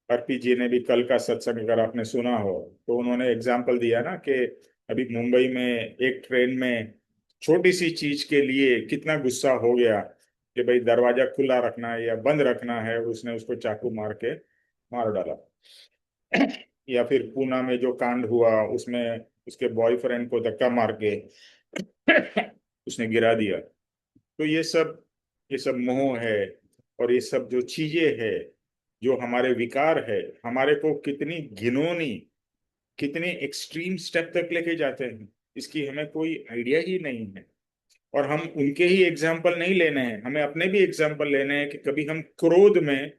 अर्पी जी ने भी कल का सत्संग अगर आपने सुना हो, तो उन्होंने एग्जाम्पल दिया ना कि अभी मुंबई में एक ट्रेन में छोटी सी चीज के लिए कितना गुस्सा हो गया कि भाई दरवाजा खुला रखना है या बंद रखना है, उसने उसको चाकू मार के मार डाला। या फिर पूना में जो कांड हुआ उसमें उसके बॉयफ्रेंड को धक्का मार के उसने गिरा दिया। तो ये सब मोह है, और ये सब जो चीजें है, जो हमारे विकार है, हमारे को कितनी घिनौनी, कितने एक्सट्रीम स्टेप तक लेके जाते हैं, इसकी हमें कोई आइडिया ही नहीं है। और हम उनके ही एग्जाम्पल नहीं लेने हैं, हमें अपने भी एग्जाम्पल लेने हैं कि कभी हम क्रोध में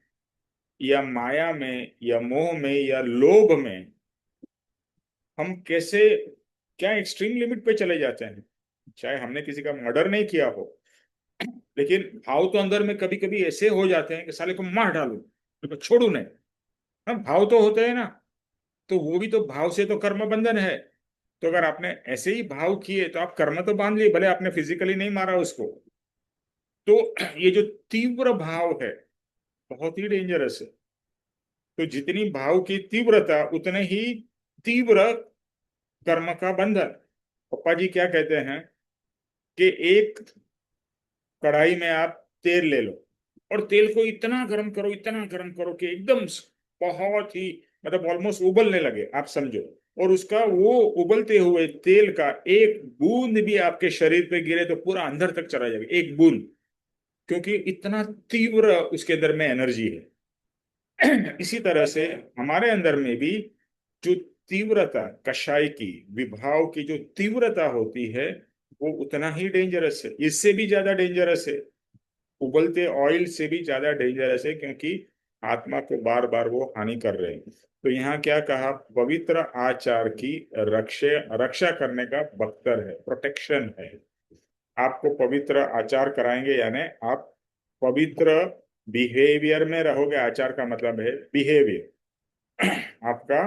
या माया में या मोह में या लोभ में हम कैसे, क्या एक्सट्रीम लिमिट पे चले जाते हैं। चाहे हमने किसी का मर्डर नहीं किया हो, लेकिन भाव तो अंदर में कभी कभी ऐसे हो जाते हैं कि साले को मार डालू, तो छोड़ू नहीं। हाँ, भाव तो होते हैं ना, तो वो भी तो भाव से तो कर्म बंधन है। तो अगर आपने ऐसे ही भाव किए तो आप कर्म तो बांध लिए, भले आपने फिजिकली नहीं मारा उसको। तो ये जो तीव्र भाव है बहुत ही डेंजरस है। तो जितनी भाव की तीव्रता उतने ही तीव्र कर्म का बंधन। पप्पा जी क्या कहते हैं कि एक कढ़ाई में आप तेल ले लो और तेल को इतना गर्म करो, इतना गर्म करो कि एकदम बहुत ही मतलब ऑलमोस्ट उबलने लगे, आप समझो। और उसका वो उबलते हुए तेल का एक बूंद भी आपके शरीर पे गिरे तो पूरा अंदर तक चला जाएगा, एक बूंद, क्योंकि इतना तीव्र उसके अंदर में एनर्जी है। इसी तरह से हमारे अंदर में भी जो तीव्रता, कषाय की, विभाव की जो तीव्रता होती है, वो उतना ही डेंजरस है, इससे भी ज्यादा डेंजरस है, उबलते ऑयल से भी ज्यादा डेंजरस है, क्योंकि आत्मा को बार बार वो हानि कर रहे हैं। तो यहाँ क्या कहा, पवित्र आचार की रक्षा रक्षा करने का बख्तर है, प्रोटेक्शन है। आपको पवित्र आचार कराएंगे, यानी आप पवित्र बिहेवियर में रहोगे। आचार का मतलब है बिहेवियर। आपका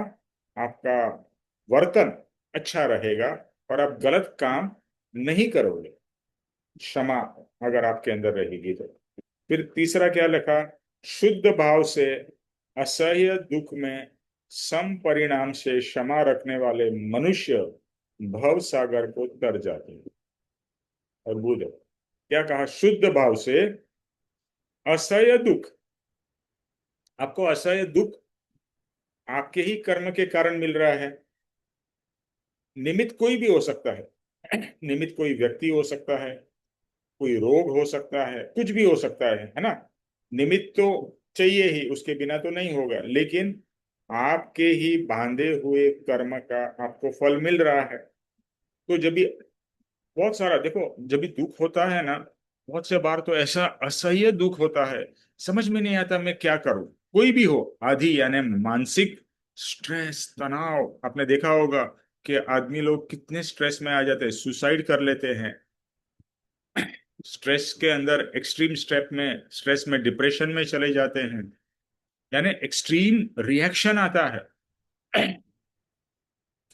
आपका वर्तन अच्छा रहेगा और आप गलत काम नहीं करोगे, क्षमा अगर आपके अंदर रहेगी तो। फिर तीसरा क्या लिखा, शुद्ध भाव से असह्य दुख में सम परिणाम से क्षमा रखने वाले मनुष्य भव सागर को तर जाते हैं। और बुध क्या कहा, शुद्ध भाव से असह्य दुख, आपको असह्य दुख आपके ही कर्म के कारण मिल रहा है। निमित्त कोई भी हो सकता है, निमित्त कोई व्यक्ति हो सकता है, कोई रोग हो सकता है, कुछ भी हो सकता है ना। निमित्त तो चाहिए ही, उसके बिना तो नहीं होगा, लेकिन आपके ही बांधे हुए कर्म का आपको फल मिल रहा है। तो जब भी बहुत सारा देखो, जब भी दुख होता है ना, बहुत से बार तो ऐसा असह्य दुख होता है, समझ में नहीं आता मैं क्या करूं। कोई भी हो, आदि यानी मानसिक स्ट्रेस, तनाव, आपने देखा होगा कि आदमी लोग कितने स्ट्रेस में आ जाते हैं, सुसाइड कर लेते हैं। स्ट्रेस के अंदर एक्सट्रीम स्ट्रेस में डिप्रेशन में चले जाते हैं, यानी एक्सट्रीम रिएक्शन आता है।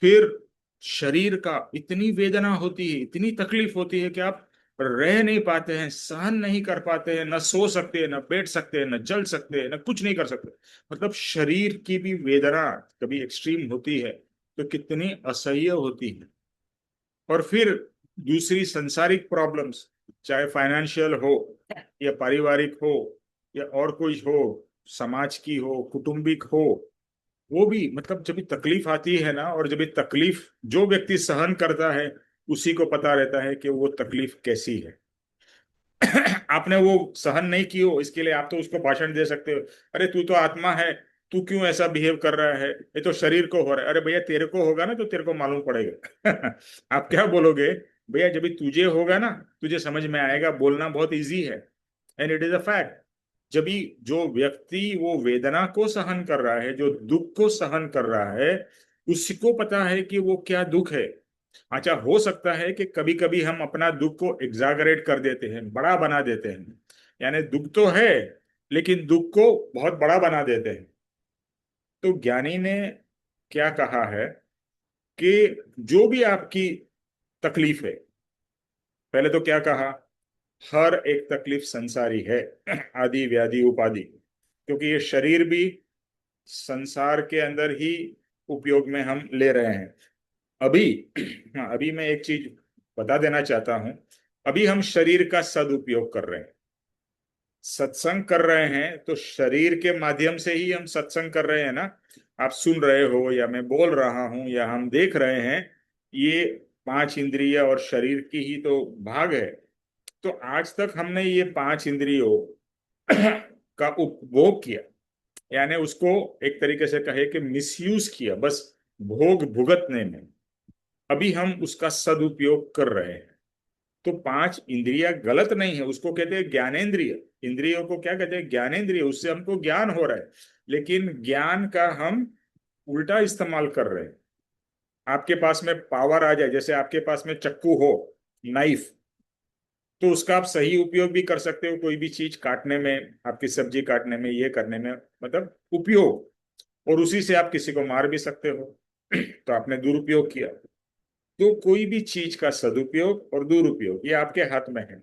फिर शरीर का इतनी वेदना होती है, इतनी तकलीफ होती है कि आप रह नहीं पाते हैं, सहन नहीं कर पाते हैं, न सो सकते हैं, न बैठ सकते हैं, न चल सकते हैं, न कुछ नहीं कर सकते। मतलब शरीर की भी वेदना कभी एक्सट्रीम होती है तो कितनी असह्य होती है। और फिर दूसरी संसारिक प्रॉब्लम्स, चाहे फाइनेंशियल हो या पारिवारिक हो या और कोई हो, समाज की हो, कुटुंबिक हो, वो भी मतलब जब भी तकलीफ आती है ना, और जब भी तकलीफ जो व्यक्ति सहन करता है उसी को पता रहता है कि वो तकलीफ कैसी है। आपने वो सहन नहीं की हो, इसके लिए आप तो उसको भाषण दे सकते हो, अरे तू तो आत्मा है, तू क्यों ऐसा बिहेव कर रहा है, ये तो शरीर को हो रहा है। अरे भैया तेरे को होगा ना तो तेरे को मालूम पड़ेगा। आप क्या बोलोगे, भैया जब भी तुझे होगा ना तुझे समझ में आएगा, बोलना बहुत इजी है, and it is a fact. जब भी जो व्यक्ति वो वेदना को सहन कर रहा है, जो दुख को सहन कर रहा है, उसको पता है कि वो क्या दुख है। अच्छा, हो सकता है कि कभी कभी हम अपना दुख को एग्जागरेट कर देते हैं, बड़ा बना देते हैं, यानी दुख तो है लेकिन दुख को बहुत बड़ा बना देते हैं। तो ज्ञानी ने क्या कहा है कि जो भी आपकी तकलीफ है, पहले तो क्या कहा, हर एक तकलीफ संसारी है, आदि व्याधि उपाधि, क्योंकि ये शरीर भी संसार के अंदर ही उपयोग में हम ले रहे हैं अभी। हाँ, अभी मैं एक चीज बता देना चाहता हूं, अभी हम शरीर का सदुपयोग कर रहे हैं, सत्संग कर रहे हैं, तो शरीर के माध्यम से ही हम सत्संग कर रहे हैं ना। आप सुन रहे हो या मैं बोल रहा हूं या हम देख रहे हैं, ये पांच इंद्रिय और शरीर की ही तो भाग है। तो आज तक हमने ये पांच इंद्रियों का उपभोग किया, यानी उसको एक तरीके से कहे कि मिसयूज किया, बस भोग भुगतने में। अभी हम उसका सदुपयोग कर रहे हैं। तो पांच इंद्रिया गलत नहीं है, उसको कहते हैं ज्ञानेंद्रिय। इंद्रियों को क्या कहते हैं, ज्ञानेंद्रिय, उससे हमको ज्ञान हो रहा है, लेकिन ज्ञान का हम उल्टा इस्तेमाल कर रहे हैं। आपके पास में पावर आ जाए, जैसे आपके पास में चक्कू हो, नाइफ, तो उसका आप सही उपयोग भी कर सकते हो, कोई भी चीज काटने में, आपकी सब्जी काटने में, ये करने में, मतलब उपयोग, और उसी से आप किसी को मार भी सकते हो। तो आपने दुरुपयोग किया। तो कोई भी चीज का सदुपयोग और दुरुपयोग ये आपके हाथ में है,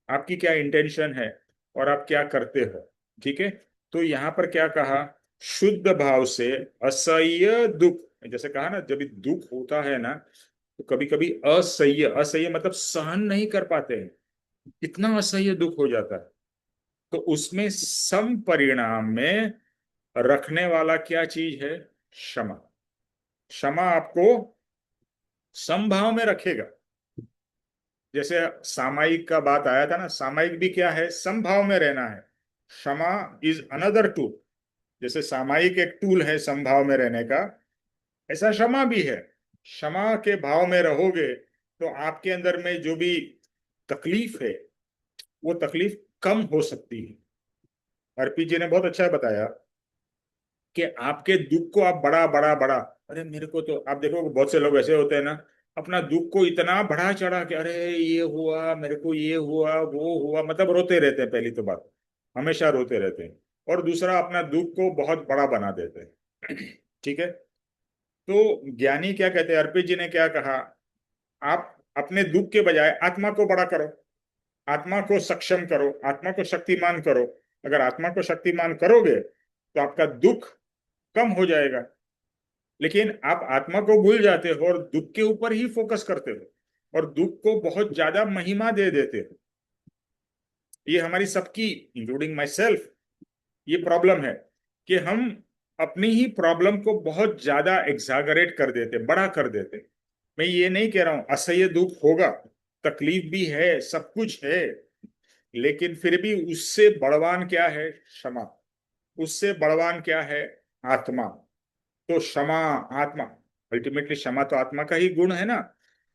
आपकी क्या इंटेंशन है और आप क्या करते हो। ठीक है। तो यहाँ पर क्या कहा, शुद्ध भाव से असह्य दुख, जैसे कहा ना, जब भी दुख होता है ना, तो कभी कभी असह्य, असह्य मतलब सहन नहीं कर पाते हैं, इतना असह्य दुख हो जाता है। तो उसमें सम परिणाम में रखने वाला क्या चीज है? क्षमा। क्षमा आपको समभाव में रखेगा। जैसे सामायिक का बात आया था ना, सामायिक भी क्या है? समभाव में रहना है। क्षमा इज अनदर टूल। जैसे सामायिक एक टूल है समभाव में रहने का, ऐसा क्षमा भी है। क्षमा के भाव में रहोगे तो आपके अंदर में जो भी तकलीफ है वो तकलीफ कम हो सकती है। अर्पी जी ने बहुत अच्छा बताया कि आपके दुख को आप बड़ा बड़ा बड़ा, अरे मेरे को तो, आप देखो बहुत से लोग ऐसे होते हैं ना, अपना दुख को इतना बढ़ा चढ़ा के, अरे ये हुआ मेरे को, ये हुआ वो हुआ, मतलब रोते रहते हैं। पहली तो बात, हमेशा रोते रहते हैं। और दूसरा, अपना दुख को बहुत बड़ा बना देते हैं। ठीक है। तो ज्ञानी क्या कहते हैं, अर्पित जी ने क्या कहा, आप अपने दुख के बजाय आत्मा को बड़ा करो, आत्मा को सक्षम करो, आत्मा को शक्तिमान करो। अगर आत्मा को शक्तिमान करोगे तो आपका दुख कम हो जाएगा। लेकिन आप आत्मा को भूल जाते हो और दुख के ऊपर ही फोकस करते हो और दुख को बहुत ज्यादा महिमा दे देते हो। ये हमारी सबकी, इंक्लूडिंग माई सेल्फ, ये प्रॉब्लम है कि हम अपनी ही प्रॉब्लम को बहुत ज्यादा एग्जागरेट कर देते, बड़ा कर देते। मैं ये नहीं कह रहा हूं असह्य दुख होगा, तकलीफ भी है, सब कुछ है, लेकिन फिर भी उससे बड़वान क्या है? क्षमा। उससे बड़वान क्या है? आत्मा। तो क्षमा, आत्मा, अल्टीमेटली क्षमा तो आत्मा का ही गुण है ना।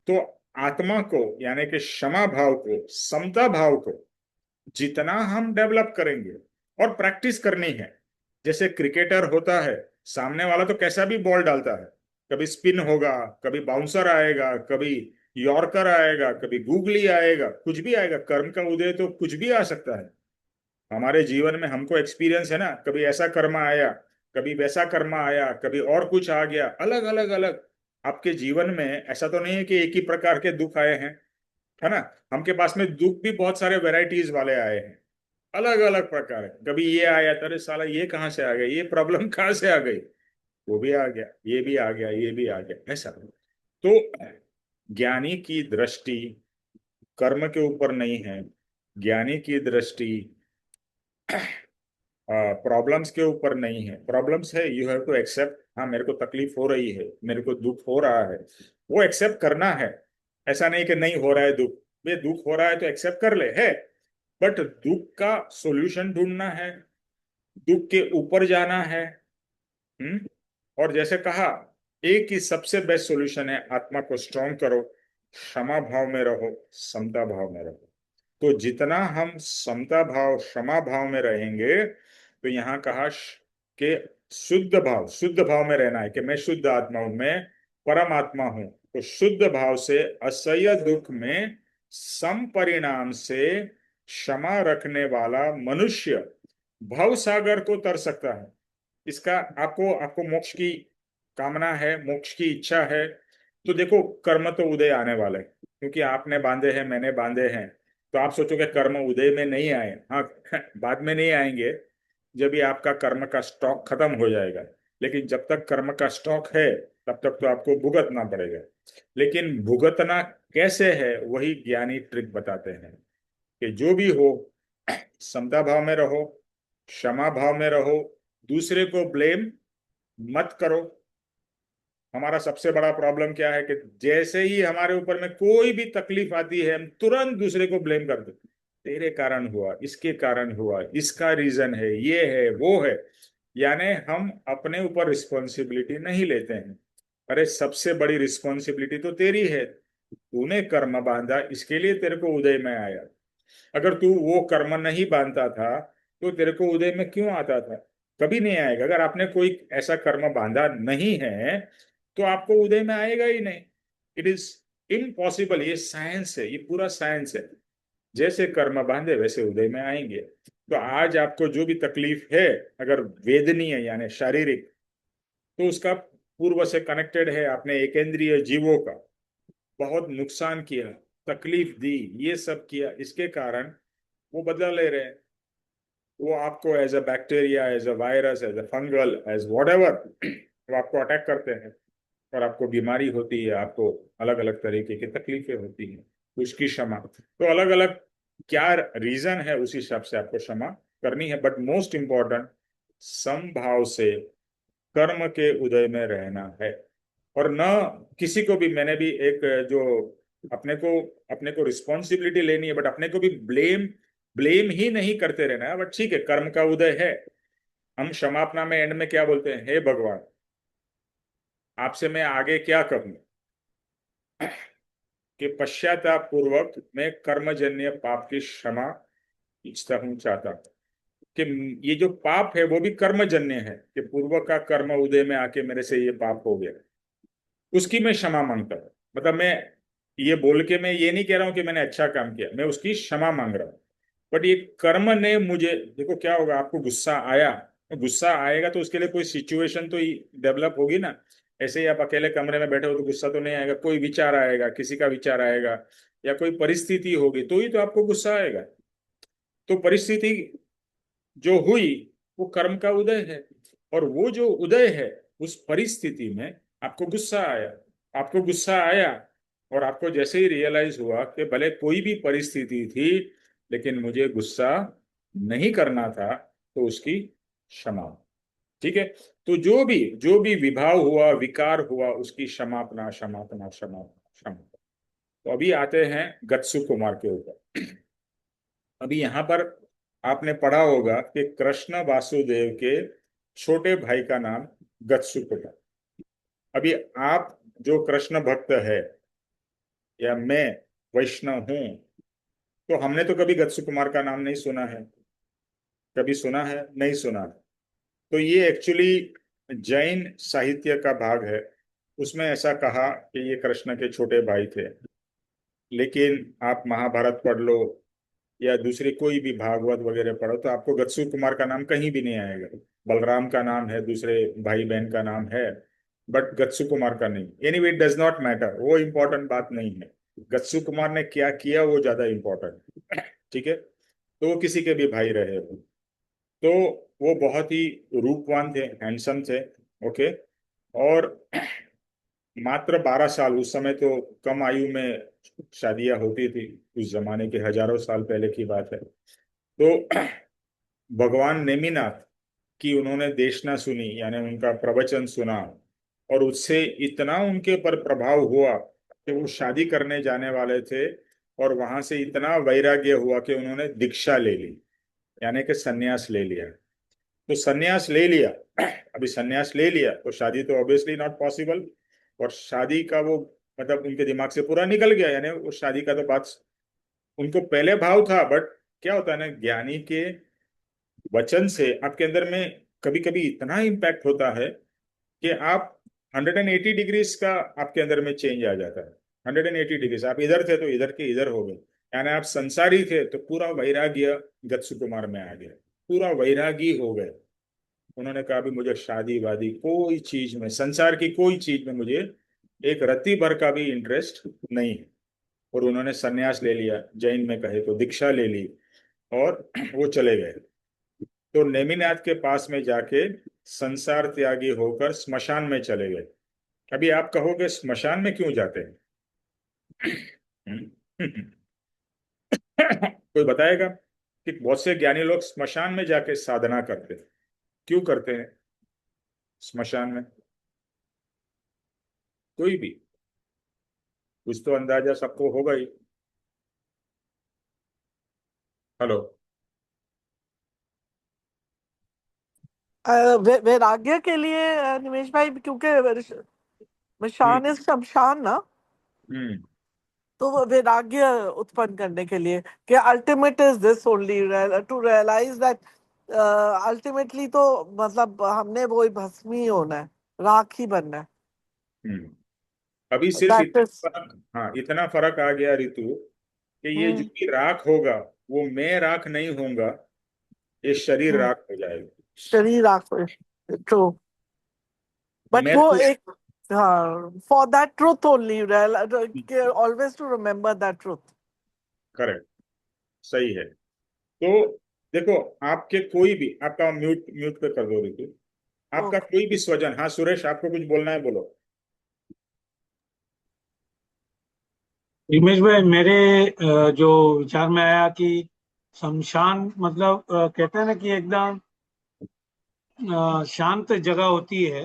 तो आत्मा को, यानी कि क्षमा भाव को, समता भाव को जितना हम डेवलप करेंगे, और प्रैक्टिस करनी है। जैसे क्रिकेटर होता है, सामने वाला तो कैसा भी बॉल डालता है, कभी स्पिन होगा, कभी बाउंसर आएगा, कभी यॉर्कर आएगा, कभी गूगली आएगा, कुछ भी आएगा, कर्म का उदय तो कुछ भी आ सकता है। हमारे जीवन में हमको एक्सपीरियंस है ना, कभी ऐसा कर्म आया, कभी वैसा कर्म आया, कभी और कुछ आ गया, अलग अलग अलग। आपके जीवन में ऐसा तो नहीं है कि एक ही प्रकार के दुख आए हैं, है ना। हमके पास में दुख भी बहुत सारे वेराइटीज वाले आए हैं, अलग अलग प्रकार है। कभी ये आया, अरे साला ये कहाँ से आ गया, ये प्रॉब्लम कहाँ से आ गई, वो भी आ गया, ये भी आ गया, ये भी आ गया, ऐसा। तो ज्ञानी की दृष्टि कर्म के ऊपर नहीं है, ज्ञानी की दृष्टि प्रॉब्लम्स के ऊपर नहीं है। प्रॉब्लम्स है, यू हैव टू एक्सेप्ट, हाँ मेरे को तकलीफ हो रही है, मेरे को दुख हो रहा है, वो एक्सेप्ट करना है। ऐसा नहीं कि नहीं हो रहा है दुख, ये दुख हो रहा है तो एक्सेप्ट कर ले है, बट दुख का सॉल्यूशन ढूंढना है, दुख के ऊपर जाना है। हम्म। और जैसे कहा, एक ही सबसे बेस्ट सॉल्यूशन है, आत्मा को स्ट्रांग करो, क्षमा भाव में रहो, समता भाव में रहो। तो जितना हम समता भाव, क्षमा भाव में रहेंगे, तो यहाँ कहा कि शुद्ध भाव, शुद्ध भाव में रहना है कि मैं शुद्ध आत्मा हूं, मैं परमात्मा हूं। तो शुद्ध भाव से असह्य दुख में सम परिणाम से क्षमा रखने वाला मनुष्य भव सागर को तर सकता है। इसका आपको आपको मोक्ष की कामना है, मोक्ष की इच्छा है, तो देखो कर्म तो उदय आने वाले हैं, क्योंकि आपने बांधे हैं, मैंने बांधे हैं। तो आप सोचोगे कर्म उदय में नहीं आए, हाँ बाद में नहीं आएंगे, जब भी आपका कर्म का स्टॉक खत्म हो जाएगा। लेकिन जब तक कर्म का स्टॉक है तब तक तो आपको भुगतना पड़ेगा। लेकिन भुगतना कैसे है, वही ज्ञानी ट्रिक बताते हैं कि जो भी हो, समता भाव में रहो, क्षमा भाव में रहो, दूसरे को ब्लेम मत करो। हमारा सबसे बड़ा प्रॉब्लम क्या है कि जैसे ही हमारे ऊपर में कोई भी तकलीफ आती है, हम तुरंत दूसरे को ब्लेम कर देते, तेरे कारण हुआ, इसके कारण हुआ, इसका रीजन है, ये है, वो है। यानी हम अपने ऊपर रिस्पॉन्सिबिलिटी नहीं लेते हैं। अरे सबसे बड़ी रिस्पॉन्सिबिलिटी तो तेरी है, तूने कर्म बांधा, इसके लिए तेरे को उदय में आया। अगर तू वो कर्म नहीं बांधता था तो तेरे को उदय में क्यों आता था? कभी नहीं आएगा। अगर आपने कोई ऐसा कर्म बांधा नहीं है तो आपको उदय में आएगा ही नहीं। It is impossible. ये साइंस है, ये पूरा साइंस है। जैसे कर्म बांधे वैसे उदय में आएंगे। तो आज आपको जो भी तकलीफ है, अगर वेदनीय यानी शारीरिक, तो उसका पूर्व से कनेक्टेड है। आपने एकेंद्रिय जीवों का बहुत नुकसान किया, तकलीफ दी, ये सब किया, इसके कारण वो बदला ले रहे हैं। वो आपको as a bacteria, as a virus, as a fungal, as whatever, वो आपको अटैक करते हैं। और आपको बीमारी होती है, आपको अलग अलग तरीके की तकलीफें होती हैं, उसकी क्षमा। तो अलग अलग क्या रीजन है, उस हिसाब से आपको क्षमा करनी है। बट मोस्ट इंपॉर्टेंट, समभाव से कर्म के उदय में रहना है। और न किसी को भी, मैंने भी एक जो अपने को अपने को रिस्पॉन्सिबिलिटी लेनी है, बट अपने को भी ब्लेम ब्लेम ही नहीं करते रहना है। बट ठीक है, कर्म का उदय है। हम क्षमापना में एंड में क्या बोलते हैं, हे भगवान, आपसे मैं आगे क्या कहूं कि पश्चाताप पूर्वक मैं कर्मजन्य पाप की क्षमा इच्छता हूं, चाहता हूं कि ये जो पाप है वो भी कर्मजन्य है, कि पूर्व का कर्म उदय में आके मेरे से ये पाप हो गया, उसकी मैं क्षमा मांगता हूँ। मतलब मैं ये बोल के मैं ये नहीं कह रहा हूँ कि मैंने अच्छा काम किया, मैं उसकी क्षमा मांग रहा हूँ। बट ये कर्म ने मुझे, देखो क्या होगा, आपको गुस्सा आया, तो गुस्सा आएगा तो उसके लिए कोई सिचुएशन तो डेवलप होगी ना। ऐसे ही आप अकेले कमरे में बैठे हो तो गुस्सा तो नहीं आएगा, कोई विचार आएगा, किसी का विचार आएगा, या कोई परिस्थिति होगी तो ही तो आपको गुस्सा आएगा। तो परिस्थिति जो हुई वो कर्म का उदय है, और वो जो उदय है उस परिस्थिति में आपको गुस्सा आया। आपको गुस्सा आया और आपको जैसे ही रियलाइज हुआ कि भले कोई भी परिस्थिति थी लेकिन मुझे गुस्सा नहीं करना था, तो उसकी क्षमा। ठीक है। तो जो भी विभाव हुआ, विकार हुआ, उसकी क्षमापना क्षमापना क्षमापना क्षमा। तो अभी आते हैं गत्सु कुमार के ऊपर। अभी यहाँ पर आपने पढ़ा होगा कि कृष्ण वासुदेव के छोटे भाई का नाम गत्सुक था। अभी आप जो कृष्ण भक्त है, या मैं वैष्णव हूं, तो हमने तो कभी गत्सु कुमार का नाम नहीं सुना है। कभी सुना है? नहीं सुना है। तो ये एक्चुअली जैन साहित्य का भाग है। उसमें ऐसा कहा कि ये कृष्ण के छोटे भाई थे। लेकिन आप महाभारत पढ़ लो या दूसरे कोई भी भागवत वगैरह पढ़ो तो आपको गत्सु कुमार का नाम कहीं भी नहीं आएगा। बलराम का नाम है, दूसरे भाई बहन का नाम है, बट गत्सु कुमार का नहीं। Anyway it does not matter, वो इम्पोर्टेंट बात नहीं है। गत्सु कुमार ने क्या किया वो ज्यादा इम्पोर्टेंट। ठीक है। तो वो किसी के भी भाई रहे हो, तो वो बहुत ही रूपवान थे, हैंडसम थे। ओके। और मात्र 12 साल, उस समय तो कम आयु में शादियां होती थी, उस जमाने के हजारों साल पहले की बात है। तो भगवान नेमिनाथ की उन्होंने देशना सुनी, यानी उनका प्रवचन सुना, और उससे इतना उनके पर प्रभाव हुआ कि वो शादी करने जाने वाले थे, और वहां से इतना वैराग्य हुआ कि उन्होंने दीक्षा ले ली, यानी कि सन्यास ले लिया। तो सन्यास ले लिया। अभी सन्यास ले लिया तो शादी तो ऑब्वियसली नॉट पॉसिबल, और शादी का वो मतलब उनके दिमाग से पूरा निकल गया, यानी वो शादी का तो बात, उनको पहले भाव था, बट क्या होता है ना, ज्ञानी के वचन से आपके अंदर में कभी कभी इतना इम्पैक्ट होता है कि आप 180 डिग्रीज का आपके अंदर में चेंज आ जाता है। 180 डिग्रीज, आप इधर थे तो इधर के इधर हो गए, यानी आप संसारी थे तो पूरा वैराग्य गत्सु कुमार में आ गया, पूरा वैरागी हो गए। उन्होंने कहा भी मुझे शादी वादी कोई चीज में, संसार की कोई चीज में मुझे एक रत्ती भर का भी इंटरेस्ट नहीं है। और उन्होंने सन्यास ले लिया, जैन में कहे तो दीक्षा ले ली, और वो चले गए। तो नेमिनाथ के पास में जाके संसार त्यागी होकर स्मशान में चले गए। अभी आप कहोगे स्मशान में क्यों जाते हैं? कोई बताएगा कि बहुत से ज्ञानी लोग स्मशान में जाके साधना करते हैं, क्यों करते हैं स्मशान में? कोई भी कुछ तो अंदाजा सबको होगा ही। हेलो। वैराग्य के लिए निमेश भाई, क्योंकि हम्म। मशान इज शमशान ना, हम्म। तो वो वैराग्य उत्पन्न करने के लिए कि ultimate is this only, to realise that ultimately तो मतलब हमने वो भस्म ही होना है, राख ही बनना है। हम्म। अभी सिर्फ दैट इतना इज। फर्क, हाँ इतना फर्क आ गया ऋतु, कि ये जो भी राख होगा वो मैं राख नहीं होऊंगा, ये शरीर राख हो जाएगा। शरीर राख, ट्रू। बट मैं वो तो, एक, हाँ, for that truth only, always to remember that truth. Correct, सही है। तो देखो, आपके कोई भी, आपका म्यूट म्यूट पे कर दो ऋतु। आपका कोई भी स्वजन, हाँ सुरेश आपको कुछ बोलना है, बोलो। हिमेश भाई, मेरे जो विचार में आया कि शमशान मतलब कहते हैं ना कि एकदम शांत जगह होती है।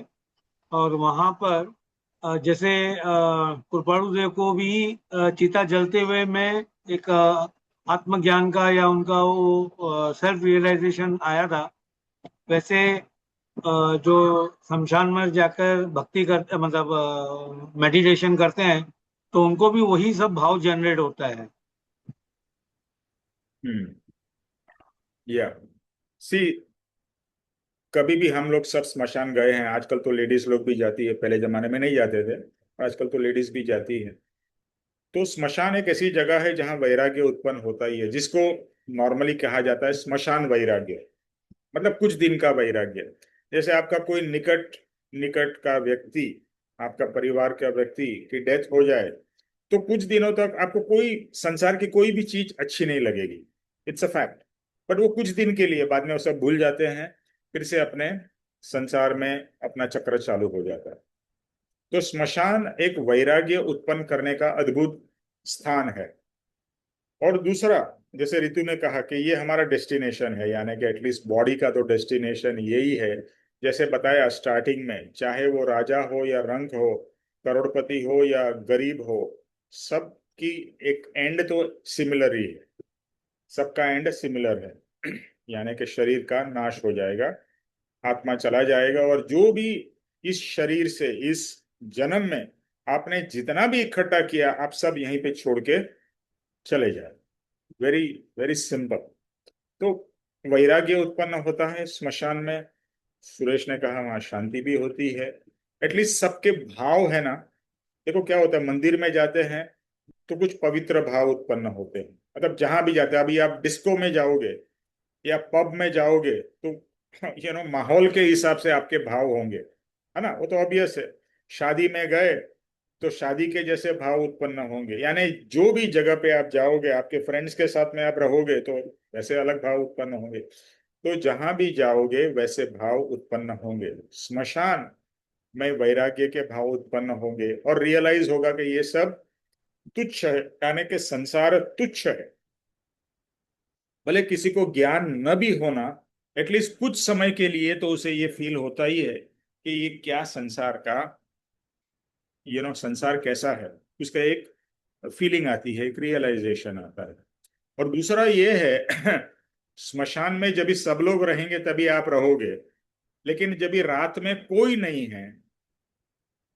और वहां पर जैसे कृपाणु देव को भी चिता जलते हुए में एक आत्मज्ञान का या उनका वो सेल्फ रियलाइजेशन आया था। वैसे जो शमशान में जाकर भक्ति करते मतलब मेडिटेशन करते हैं, तो उनको भी वही सब भाव जनरेट होता है। हम्म। या सी, कभी भी हम लोग सब स्मशान गए हैं। आजकल तो लेडीज लोग भी जाती है, पहले जमाने में नहीं जाते थे, आजकल तो लेडीज भी जाती है। तो स्मशान एक ऐसी जगह है जहाँ वैराग्य उत्पन्न होता ही है, जिसको नॉर्मली कहा जाता है स्मशान वैराग्य। मतलब कुछ दिन का वैराग्य। जैसे आपका कोई निकट निकट का व्यक्ति, आपका परिवार का व्यक्ति की डेथ हो जाए, तो कुछ दिनों तक आपको कोई संसार की कोई भी चीज अच्छी नहीं लगेगी। It's a fact. बट वो कुछ दिन के लिए, बाद में वो सब भूल जाते हैं, फिर से अपने संसार में अपना चक्र चालू हो जाता है। तो स्मशान एक वैराग्य उत्पन्न करने का अद्भुत स्थान है। और दूसरा, जैसे रितु ने कहा कि ये हमारा डेस्टिनेशन है, यानी कि एटलीस्ट बॉडी का तो डेस्टिनेशन यही है। जैसे बताया स्टार्टिंग में, चाहे वो राजा हो या रंक हो, करोड़पति हो या गरीब हो, सबकी एक एंड तो सिमिलर ही है। सबका एंड सिमिलर है। यानी कि शरीर का नाश हो जाएगा, आत्मा चला जाएगा, और जो भी इस शरीर से, इस जन्म में आपने जितना भी इकट्ठा किया, आप सब यहीं पे छोड़ के चले जाए। Very very simple. तो वैराग्य उत्पन्न होता है स्मशान में। सुरेश ने कहा वहां शांति भी होती है। एटलीस्ट सबके भाव है ना। देखो क्या होता है, मंदिर में जाते हैं तो कुछ पवित्र भाव उत्पन्न होते हैं। मतलब जहां भी जाते हैं, अभी आप डिस्को में जाओगे या पब में जाओगे, तो माहौल के हिसाब से आपके भाव होंगे, है ना। वो तो ऑब्वियस है। शादी में गए तो शादी के जैसे भाव उत्पन्न होंगे। यानी जो भी जगह पे आप जाओगे, आपके फ्रेंड्स के साथ में आप रहोगे, तो वैसे अलग भाव उत्पन्न होंगे। तो जहां भी जाओगे वैसे भाव उत्पन्न होंगे। स्मशान में वैराग्य के भाव उत्पन्न होंगे, और रियलाइज होगा कि ये सब तुच्छ है, यानी कि संसार तुच्छ है। भले किसी को ज्ञान न भी होना, एटलीस्ट कुछ समय के लिए तो उसे ये फील होता ही है कि ये क्या संसार का, संसार कैसा है। उसका एक फीलिंग आती है, एक रियलाइजेशन आता है। और दूसरा ये है, स्मशान में जब भी सब लोग रहेंगे तभी आप रहोगे। लेकिन जब भी रात में कोई नहीं है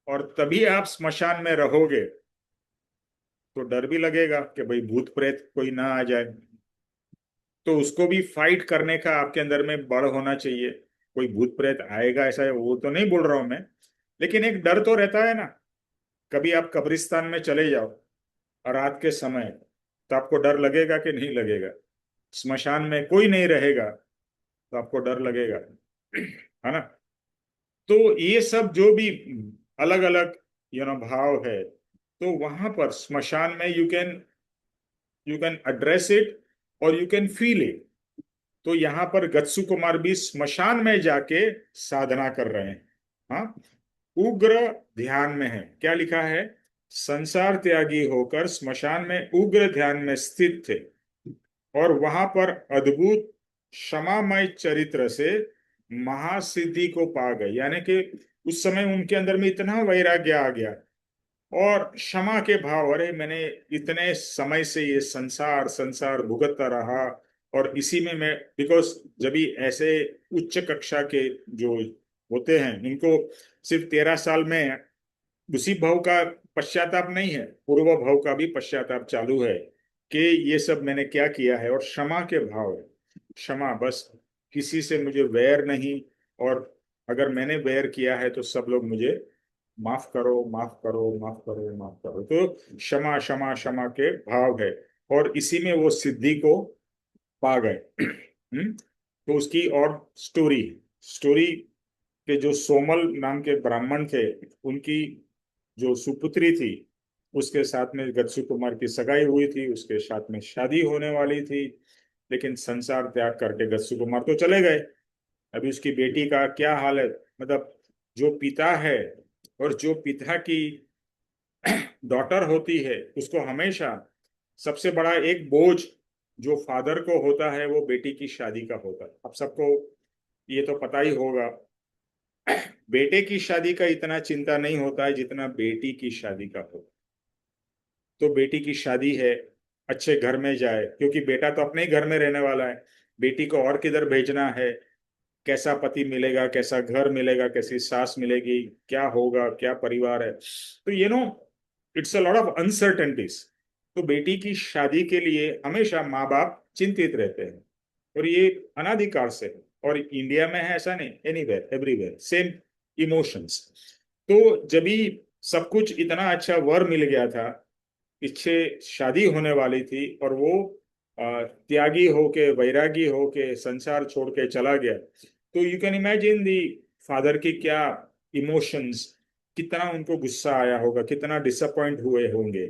और तभी आप स्मशान में रहोगे, तो डर भी लगेगा कि भाई भूत प्रेत कोई ना आ जाए। तो उसको भी फाइट करने का आपके अंदर में बड़ होना चाहिए। कोई भूत प्रेत आएगा ऐसा है वो तो नहीं बोल रहा हूं मैं, लेकिन एक डर तो रहता है ना। कभी आप कब्रिस्तान में चले जाओ और रात के समय, तो आपको डर लगेगा कि नहीं लगेगा। स्मशान में कोई नहीं रहेगा तो आपको डर लगेगा, है ना। तो ये सब जो भी अलग अलग भाव है, तो वहां पर स्मशान में यू कैन एड्रेस इट और यू कैन फील इट। तो यहाँ पर गत्सु कुमार भी स्मशान में जाके साधना कर रहे हैं। हाँ, उग्र ध्यान में है। क्या लिखा है? संसार त्यागी होकर स्मशान में उग्र ध्यान में स्थित थे, और वहां पर अद्भुत क्षमामय चरित्र से महासिद्धि को पा गए। यानी कि उस समय उनके अंदर में इतना वैराग्य आ गया और क्षमा के भाव, अरे मैंने इतने समय से ये संसार संसार भुगतता रहा, और इसी में मैं, बिकॉज जब भी ऐसे उच्च कक्षा के जो होते हैं, इनको सिर्फ 13 साल में उसी भाव का पश्चाताप नहीं है, पूर्व भाव का भी पश्चाताप चालू है कि ये सब मैंने क्या किया है। और क्षमा के भाव है। क्षमा, बस किसी से मुझे वैर नहीं, और अगर मैंने वैर किया है तो सब लोग मुझे माफ करो, माफ करो, माफ करो, माफ करो। तो क्षमा क्षमा क्षमा के भाव है, और इसी में वो सिद्धि को पा गए। तो उसकी और स्टोरी स्टोरी के जो सोमल नाम के ब्राह्मण थे, उनकी जो सुपुत्री थी, उसके साथ में गत्सु कुमार की सगाई हुई थी, उसके साथ में शादी होने वाली थी। लेकिन संसार त्याग करके गत्सु कुमार तो चले गए। अभी उसकी बेटी का क्या हाल है? मतलब जो पिता है और जो पिता की डॉटर होती है उसको हमेशा सबसे बड़ा एक बोझ जो फादर को होता है वो बेटी की शादी का होता है। अब सबको ये तो पता ही होगा, बेटे की शादी का इतना चिंता नहीं होता है जितना बेटी की शादी का होता है। तो बेटी की शादी है, अच्छे घर में जाए, क्योंकि बेटा तो अपने ही घर में रहने वाला है, बेटी को और किधर भेजना है, कैसा पति मिलेगा, कैसा घर मिलेगा, कैसी सास मिलेगी, क्या होगा, क्या परिवार है, तो it's a lot of uncertainties. तो बेटी की शादी के लिए हमेशा माँ बाप चिंतित रहते हैं, और ये अनाधिकार से है, और इंडिया में है ऐसा नहीं, एनीवेयर एवरीवेयर सेम इमोशंस। तो जब भी सब कुछ इतना अच्छा वर मिल गया था, पीछे शादी होने वाली थी, और वो त्यागी होके, वैरागी होके संसार छोड़ के चला गया, तो you can imagine the father की क्या इमोशंस, कितना उनको गुस्सा आया होगा, कितना डिसअपॉइंट हुए होंगे।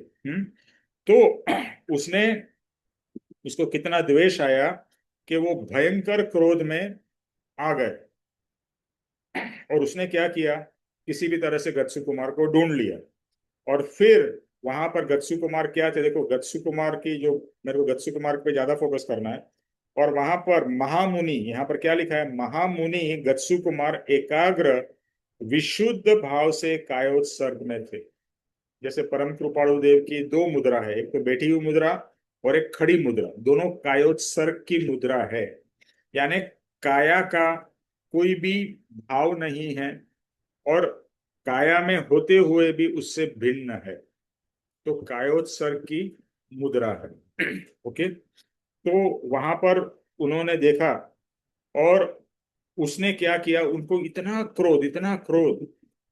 तो उसने उसको कितना द्वेष आया कि वो भयंकर क्रोध में आ गए, और उसने क्या किया, किसी भी तरह से गत्सु कुमार को ढूंढ लिया। और फिर वहां पर गत्सु कुमार क्या थे, देखो गत्सु कुमार की जो, मेरे को गत्सु कुमार पे ज्यादा फोकस करना है। और वहां पर महामुनि, यहाँ पर क्या लिखा है, महामुनि गत्सु कुमार एकाग्र विशुद्ध भाव से कायोत्सर्ग में थे। जैसे परम कृपाणु देव की दो मुद्रा है, एक तो बैठी हुई मुद्रा और एक खड़ी मुद्रा, दोनों कायोत्सर्ग की मुद्रा है। यानी काया का कोई भी भाव नहीं है, और काया में होते हुए भी उससे भिन्न है, तो कायोत्सर्ग की मुद्रा है। ओके, तो वहां पर उन्होंने देखा, और उसने क्या किया, उनको इतना क्रोध, इतना क्रोध।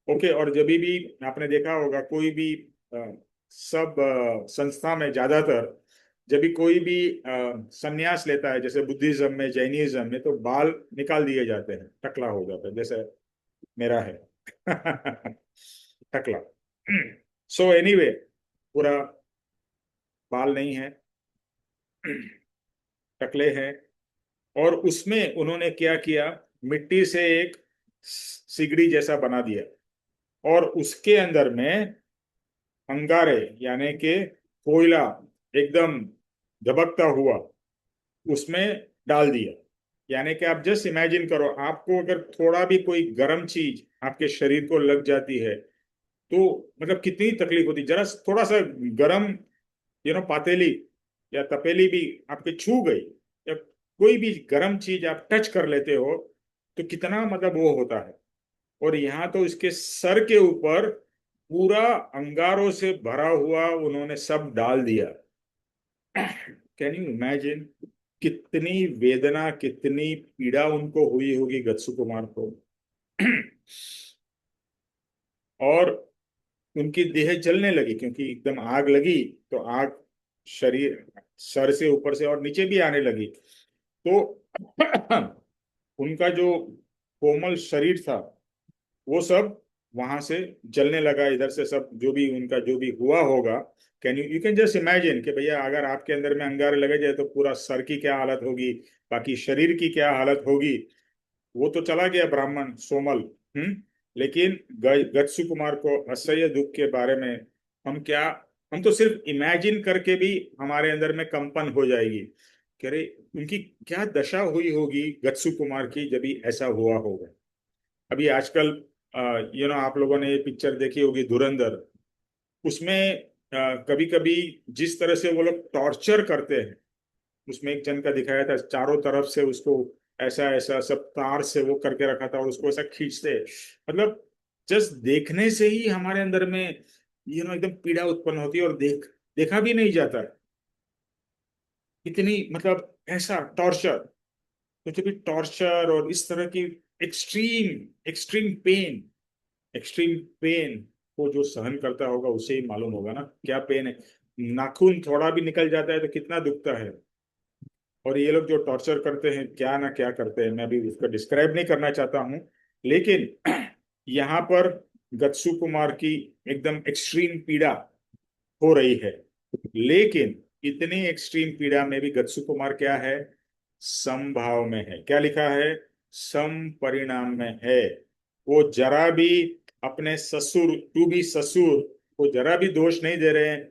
ओके, और जब भी आपने देखा होगा कोई भी सब संस्था में ज्यादातर जब भी कोई भी संन्यास लेता है, जैसे बुद्धिज्म में, जैनिज्म में, तो बाल निकाल दिए जाते हैं, टकला हो जाता है, जैसे मेरा है। टकला। सो एनीवे, पूरा बाल नहीं है, टकले हैं। और उसमें उन्होंने क्या किया, मिट्टी से एक सिगड़ी जैसा बना दिया, और उसके अंदर में अंगारे यानी कि कोयला एकदम धबकता हुआ उसमें डाल दिया। यानी कि आप जस्ट इमेजिन करो, आपको अगर थोड़ा भी कोई गर्म चीज आपके शरीर को लग जाती है, तो मतलब कितनी तकलीफ होती, जरा थोड़ा सा गरम पातेली या तपेली भी आपके छू गई, या कोई भी गर्म चीज आप टच कर लेते हो, तो कितना मतलब वो होता है। और यहाँ तो इसके सर के ऊपर पूरा अंगारों से भरा हुआ उन्होंने सब डाल दिया। कैन यू इमेजिन, कितनी वेदना, कितनी पीड़ा उनको हुई होगी गत्सु कुमार को। और उनकी देह जलने लगी, क्योंकि एकदम आग लगी, तो आग शरीर, सर से ऊपर से और नीचे भी आने लगी। तो उनका जो कोमल शरीर था वो सब वहां से जलने लगा, इधर से सब जो भी उनका जो भी हुआ होगा। Can you can just imagine कि भैया अगर आपके अंदर में अंगारे लगे जाए तो पूरा सर की क्या हालत होगी, बाकी शरीर की क्या हालत होगी। वो तो चला गया ब्राह्मण सोमल। लेकिन गत्सु कुमार को असह्य दुख के बारे में हम क्या, हम तो सिर्फ इमेजिन करके भी हमारे अंदर में कंपन हो जाएगी। कह रहे उनकी क्या दशा हुई होगी गत्सु कुमार की जब भी ऐसा हुआ होगा। अभी आजकल आप लोगों ने ये पिक्चर देखी होगी धुरंधर, उसमें कभी कभी जिस तरह से वो लोग टॉर्चर करते हैं, उसमें एक जन का दिखाया था, चारों तरफ से उसको ऐसा ऐसा सब तार से वो करके रखा था, और उसको ऐसा खींचते, मतलब जस्ट देखने से ही हमारे अंदर में एकदम पीड़ा उत्पन्न होती है, और देखा भी नहीं जाता है। इतनी मतलब ऐसा टॉर्चर, तो जब भी टॉर्चर और इस तरह की extreme extreme pain, extreme pain को जो सहन करता होगा उसे ही मालूम होगा ना क्या पेन है। नाखून थोड़ा भी निकल जाता है तो कितना दुखता है। और ये लोग जो टॉर्चर करते हैं, क्या ना क्या करते हैं, मैं अभी उसको डिस्क्राइब नहीं करना चाहता हूँ। लेकिन यहाँ पर गत्सु कुमार की एकदम एक्सट्रीम पीड़ा हो रही है। लेकिन इतनी एक्सट्रीम पीड़ा में भी गत्सु कुमार क्या है, समभाव में है। क्या लिखा है, सम परिणाम में है। वो जरा भी अपने ससुर, टू बी ससुर वो जरा भी दोष नहीं दे रहे हैं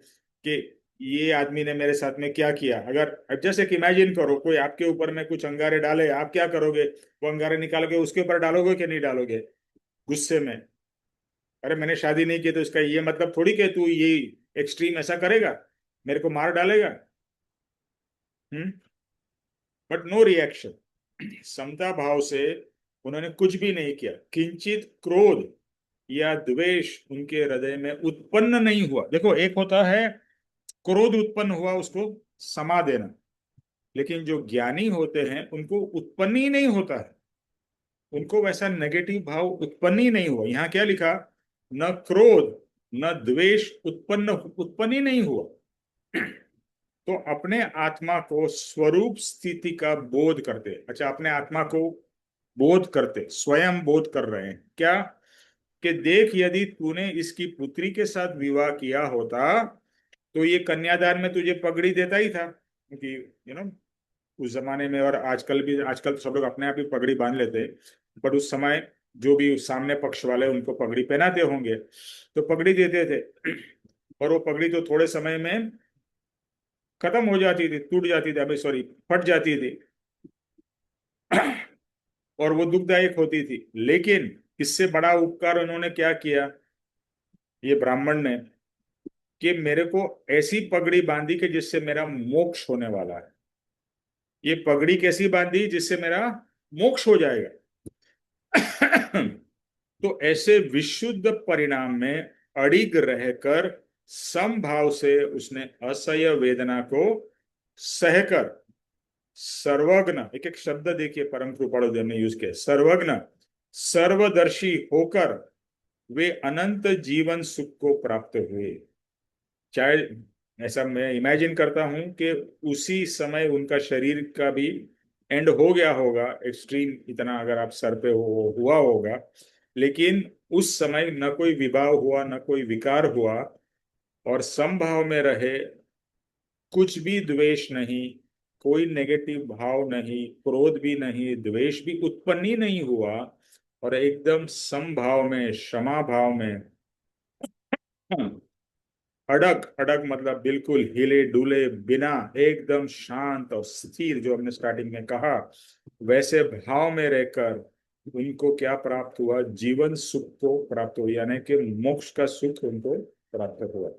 कि ये आदमी ने मेरे साथ में क्या किया। अगर अब जैसे कि इमेजिन करो कोई आपके ऊपर में कुछ अंगारे डाले, आप क्या करोगे? वो अंगारे निकाल के उसके ऊपर डालोगे कि नहीं डालोगे गुस्से में? अरे मैंने शादी नहीं की तो इसका ये मतलब थोड़ी कि तू ये एक्सट्रीम ऐसा करेगा, मेरे को मार डालेगा। हम्म। बट नो रिएक्शन, समता भाव से उन्होंने कुछ भी नहीं किया। किंचित क्रोध या द्वेष उनके हृदय में उत्पन्न नहीं हुआ। देखो एक होता है क्रोध उत्पन्न हुआ उसको समा देना, लेकिन जो ज्ञानी होते हैं उनको उत्पन्न ही नहीं होता है, उनको वैसा नेगेटिव भाव उत्पन्न ही नहीं हुआ। यहाँ क्या लिखा? न क्रोध न द्वेष उत्पन्न उत्पन्न ही नहीं हुआ। तो अपने आत्मा को स्वरूप स्थिति का बोध करते, अच्छा अपने आत्मा को बोध करते, स्वयं बोध कर रहे हैं क्या? कि देख यदि तूने इसकी पुत्री के साथ विवाह किया होता तो ये कन्यादान में तुझे पगड़ी देता ही था, क्योंकि उस जमाने में, और आजकल भी, आजकल तो सब लोग अपने आप ही पगड़ी बांध लेते हैं, बट उस समय जो भी सामने पक्ष वाले उनको पगड़ी पहनाते होंगे तो पगड़ी देते थे। और वो पगड़ी तो थोड़े समय में खत्म हो जाती थी, टूट जाती थी, अभी सॉरी फट जाती थी और वो दुखदायक होती थी। लेकिन इससे बड़ा उपकार उन्होंने क्या किया, ये ब्राह्मण ने, कि मेरे को ऐसी पगड़ी बांधी कि जिससे मेरा मोक्ष होने वाला है। ये पगड़ी कैसी बांधी? जिससे मेरा मोक्ष हो जाएगा। तो ऐसे विशुद्ध परिणाम में अड़िग रहकर समभाव से उसने असह्य वेदना को सहकर सर्वज्ञ, एक एक शब्द देखिए परम कृपाणुदेव ने यूज किया, सर्वज्ञ सर्वदर्शी होकर वे अनंत जीवन सुख को प्राप्त हुए। चाहे ऐसा मैं इमेजिन करता हूं कि उसी समय उनका शरीर का भी एंड हो गया होगा, एक्सट्रीम इतना अगर आप सर पे हुआ होगा, लेकिन उस समय न कोई विवाह हुआ न कोई विकार हुआ, और समभाव में रहे, कुछ भी द्वेष नहीं, कोई नेगेटिव भाव नहीं, क्रोध भी नहीं, द्वेष भी उत्पन्न ही नहीं हुआ, और एकदम समभाव में, क्षमा भाव में, अड़ग अड़ग मतलब बिल्कुल हिले डुले बिना, एकदम शांत और स्थिर, जो हमने स्टार्टिंग में कहा, वैसे भाव में रहकर उनको क्या प्राप्त हुआ? जीवन सुख को प्राप्त हुआ, यानी कि मोक्ष का सुख उनको प्राप्त हुआ।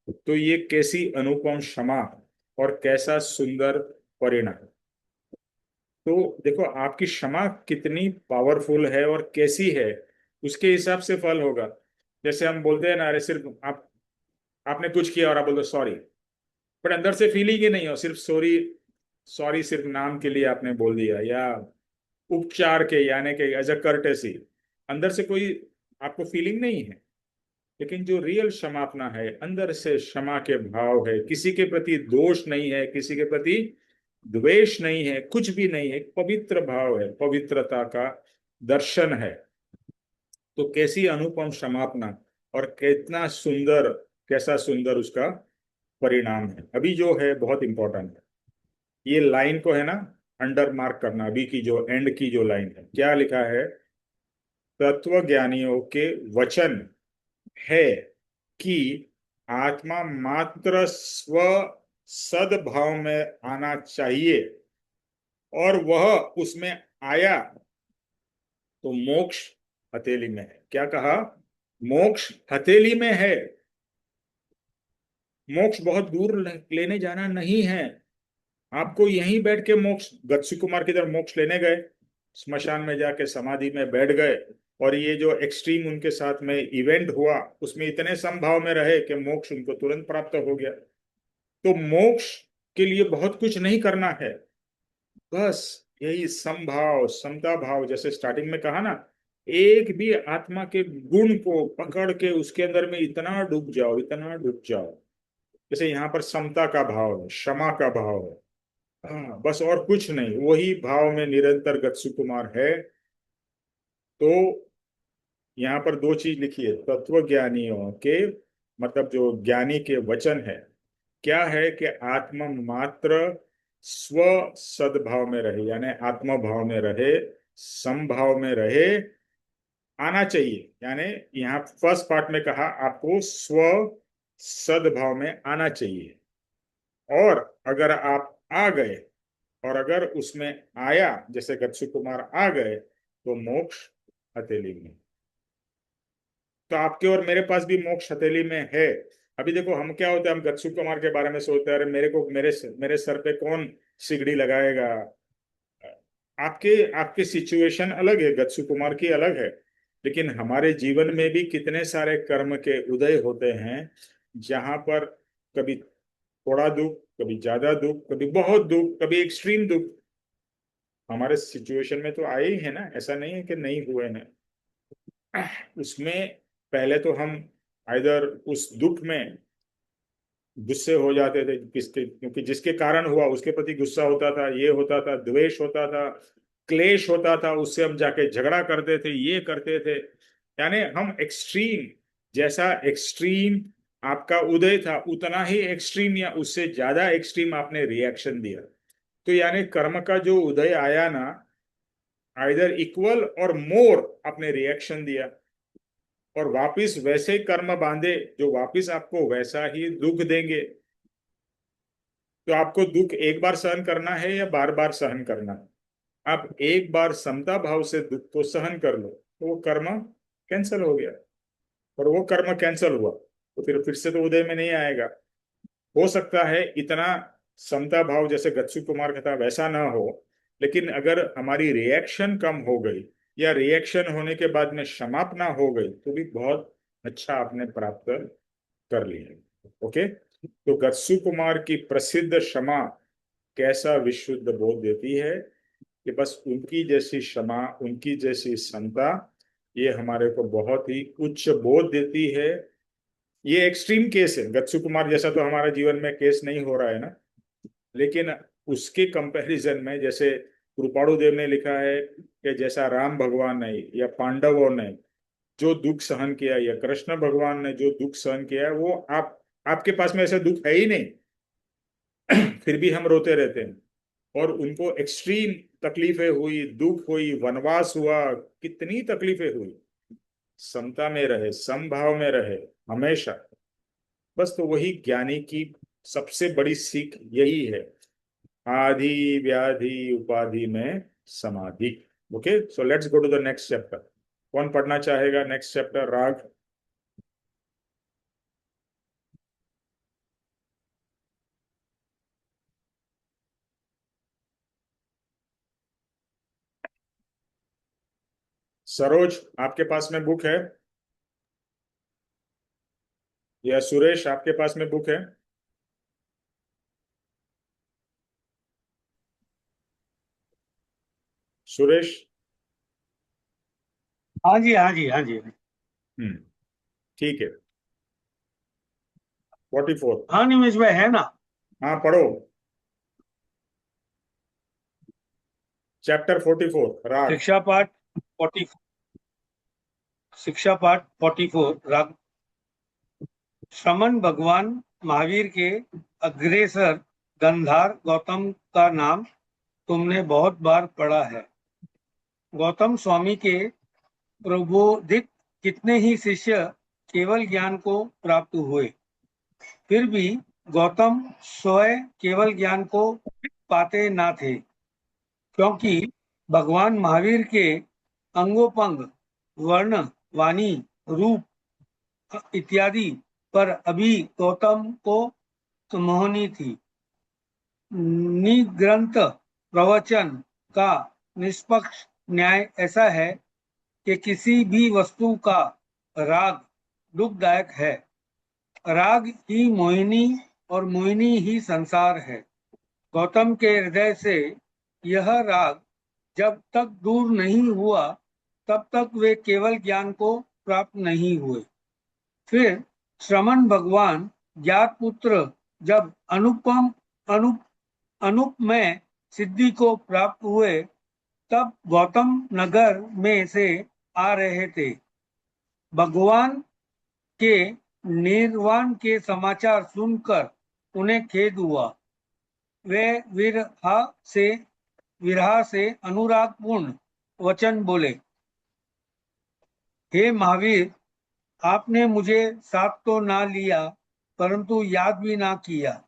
तो ये कैसी अनुपम क्षमा और कैसा सुंदर परिणाम। तो देखो आपकी क्षमा कितनी पावरफुल है और कैसी है, उसके हिसाब से फल होगा। जैसे हम बोलते हैं ना, अरे सिर्फ आपने कुछ किया और आप बोलते सॉरी, बट अंदर से फीलिंग ही नहीं हो, सिर्फ सॉरी, सॉरी सिर्फ नाम के लिए आपने बोल दिया, या उपचार के यानी कि एज अ कर्टेसी, अंदर से कोई आपको फीलिंग नहीं है। लेकिन जो रियल क्षमापना है, अंदर से क्षमा के भाव है, किसी के प्रति दोष नहीं है, किसी के प्रति द्वेष नहीं है, कुछ भी नहीं है, एक पवित्र भाव है, पवित्रता का दर्शन है। तो कैसी अनुपम क्षमापना, और कितना सुंदर, कैसा सुंदर उसका परिणाम है। अभी जो है बहुत इंपॉर्टेंट है, ये लाइन को है ना अंडर मार्क करना। अभी की जो एंड की जो लाइन है, क्या लिखा है? तत्वज्ञानियों के वचन है कि आत्मा मात्र स्व सद्भाव में आना चाहिए, और वह उसमें आया तो मोक्ष हथेली में है। क्या कहा? मोक्ष हथेली में है। मोक्ष बहुत दूर लेने जाना नहीं है, आपको यहीं बैठ के मोक्ष, गच्छी कुमार की तरह मोक्ष लेने गए, स्मशान में जाके समाधि में बैठ गए, और ये जो एक्सट्रीम उनके साथ में इवेंट हुआ उसमें इतने समभाव में रहे कि मोक्ष उनको तुरंत प्राप्त हो गया। तो मोक्ष के लिए बहुत कुछ नहीं करना है, बस यही समभाव, समता भाव, जैसे स्टार्टिंग में कहा ना, एक भी आत्मा के गुण को पकड़ के उसके अंदर में इतना डूब जाओ, इतना डूब जाओ। जैसे यहाँ पर समता का भाव है, क्षमा का भाव है, हाँ बस, और कुछ नहीं, वही भाव में निरंतर गच्छू कुमार है। तो यहाँ पर दो चीज लिखी है, तत्वज्ञानियों के, मतलब जो ज्ञानी के वचन है, क्या है कि आत्मा मात्र स्व सद्भाव में रहे, यानी आत्मा भाव में रहे, समभाव में रहे, आना चाहिए, यानी यहाँ फर्स्ट पार्ट में कहा आपको स्व सद्भाव में आना चाहिए। और अगर आप आ गए, और अगर उसमें आया, जैसे गच्छू कुमार आ गए, तो मोक्ष हथेली में। तो आपके और मेरे पास भी मोक्ष हथेली में है। अभी देखो हम क्या होते हैं, हम गच्छू कुमार के बारे में सोचते हैं, अरे मेरे को मेरे सर पे कौन सिगड़ी लगाएगा। आपके आपके सिचुएशन अलग है, गच्छू कुमार की अलग है। लेकिन हमारे जीवन में भी कितने सारे कर्म के उदय होते हैं, जहां पर कभी थोड़ा दुख, कभी ज्यादा दुख, कभी बहुत दुख, कभी एक्सट्रीम दुख हमारे सिचुएशन में तो आए ही है ना। ऐसा नहीं है कि नहीं हुए हैं। उसमें पहले तो हम इधर उस दुख में गुस्से हो जाते थे, किसके, क्योंकि जिसके कारण हुआ उसके प्रति गुस्सा होता था, ये होता था, द्वेष होता था, क्लेश होता था, उससे हम जाके झगड़ा करते थे, ये करते थे। यानी हम एक्सट्रीम, जैसा एक्सट्रीम आपका उदय था, उतना ही एक्सट्रीम या उससे ज्यादा एक्सट्रीम आपने रिएक्शन दिया। तो यानी कर्म का जो उदय आया ना, आइदर इक्वल और मोर आपने रिएक्शन दिया, और वापिस वैसे कर्म बांधे जो वापिस आपको वैसा ही दुख देंगे। तो आपको दुख एक बार सहन करना है या बार बार सहन करना है? आप एक बार समता भाव से दुख को सहन कर लो, तो वो कर्म कैंसिल हो गया। और वो कर्म कैंसिल हुआ तो फिर से तो उदय में नहीं आएगा। हो सकता है इतना समता भाव जैसे गच्छू कुमार का था वैसा ना हो, लेकिन अगर हमारी रिएक्शन कम हो गई, या रिएक्शन होने के बाद में समाप्त ना हो गई, तो भी बहुत अच्छा आपने प्राप्त कर लिया। ओके, तो गच्छू कुमार की प्रसिद्ध क्षमा कैसा विशुद्ध बोध देती है कि बस उनकी जैसी क्षमा, उनकी जैसी समता, ये हमारे को बहुत ही उच्च बोध देती है। ये एक्सट्रीम केस है, गच्छू कुमार जैसा तो हमारा जीवन में केस नहीं हो रहा है ना। लेकिन उसके कंपैरिजन में, जैसे कृपाणु देव ने लिखा है कि जैसा राम भगवान ने या पांडवों ने जो दुख सहन किया, या कृष्ण भगवान ने जो दुख सहन किया है, वो आपके पास में ऐसा दुख है ही नहीं। फिर भी हम रोते रहते हैं। और उनको एक्सट्रीम तकलीफें हुई, दुख हुई, वनवास हुआ, कितनी तकलीफें हुई, समता में रहे, समभाव में रहे हमेशा। बस तो वही ज्ञानी की सबसे बड़ी सीख यही है, आदि व्याधि उपाधि में समाधि। Okay, so let's go to the next chapter. कौन पढ़ना चाहेगा नेक्स्ट चैप्टर? राग। सरोज, आपके पास में बुक है? या सुरेश, आपके पास में बुक है? सुरेश? हाँ जी, हाँ जी, हाँ जी। हम्म, ठीक है। 44। हाँ निमेश भाई, है ना? हाँ, पढ़ो। चैप्टर 44, राग। शिक्षा पाठ 40, शिक्षा पाठ 44, राग। श्रमण भगवान महावीर के अग्रेसर गंधार गौतम का नाम तुमने बहुत बार पढ़ा है। गौतम स्वामी के प्रबोधित कितने ही शिष्य केवल ज्ञान को प्राप्त हुए, फिर भी गौतम स्वयं केवल ज्ञान को पाते ना थे, क्योंकि भगवान महावीर के अंगोपंग, वर्ण, वाणी, रूप इत्यादि पर अभी गौतम को मोहनी थी। निग्रंथ प्रवचन का निष्पक्ष न्याय ऐसा है कि किसी भी वस्तु का राग दुखदायक है। राग ही मोहिनी और मोहिनी ही संसार है। गौतम के हृदय से यह राग जब तक दूर नहीं हुआ, तब तक वे केवल ज्ञान को प्राप्त नहीं हुए। फिर श्रमण भगवान ज्ञात पुत्र जब अनुपम अनुप अनुपमय सिद्धि को प्राप्त हुए, तब गौतम नगर में से आ रहे थे। भगवान के निर्वाण के समाचार सुनकर उन्हें खेद हुआ। वे विरहा से अनुरागपूर्ण वचन बोले। हे महावीर, आपने मुझे साथ तो ना लिया, परंतु याद भी ना किया,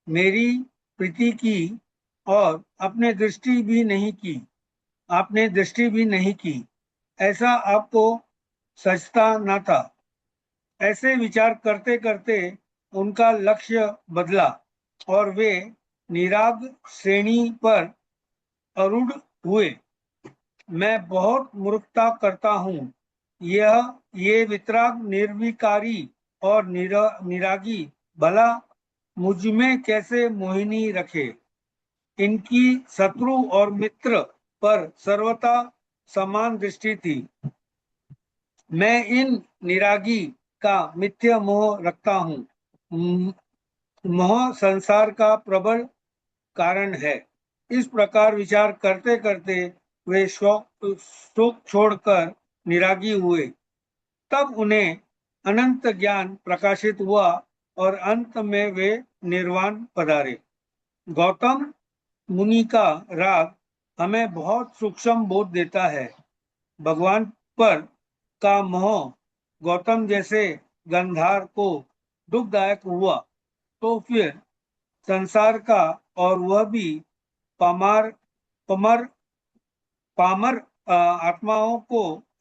मेरी प्रीति की और अपने दृष्टि भी नहीं की, आपने दृष्टि भी नहीं की, ऐसा आपको सचता न था। ऐसे विचार करते करते उनका लक्ष्य बदला और वे निराग श्रेणी पर आरूढ़ हुए। मैं बहुत मूर्खता करता हूँ। ये वितराग निर्विकारी और निरागी भला मुझ में कैसे मोहिनी रखे। इनकी शत्रु और मित्र पर सर्वथा समान दृष्टि थी। मैं इन निरागी का मिथ्या मोह रखता हूँ। मोह संसार का प्रबल कारण है। इस प्रकार विचार करते करते वे शोक छोड़कर निरागी हुए। तब उन्हें अनंत ज्ञान प्रकाशित हुआ और अंत में वे निर्वाण पधारे। गौतम मुनि का राग हमें बहुत सूक्ष्म बोध देता है। भगवान पर का मोह गौतम जैसे गंधार को दुखदायक हुआ तो फिर संसार का, और वह भी पामर पामर पामर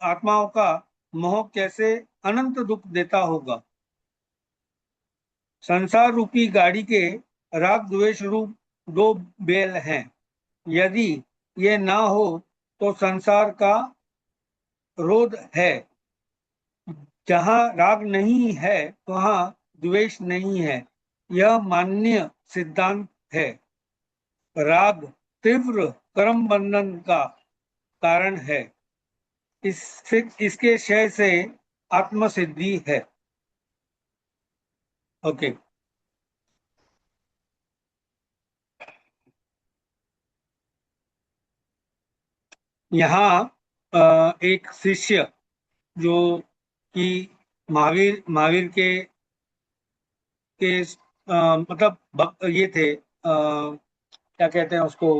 आत्माओं का मोह कैसे अनंत दुख देता होगा। संसार रूपी गाड़ी के राग द्वेष रूप दो बैल हैं। यदि ये ना हो तो संसार का रोध है। जहाँ राग नहीं है वहाँ द्वेष नहीं है। यह मान्य सिद्धांत है। राग तीव्र कर्म बंधन का कारण है। इसके क्षय से आत्मसिद्धि है। ओके। यहाँ एक शिष्य जो कि महावीर के मतलब ये थे, क्या कहते हैं उसको,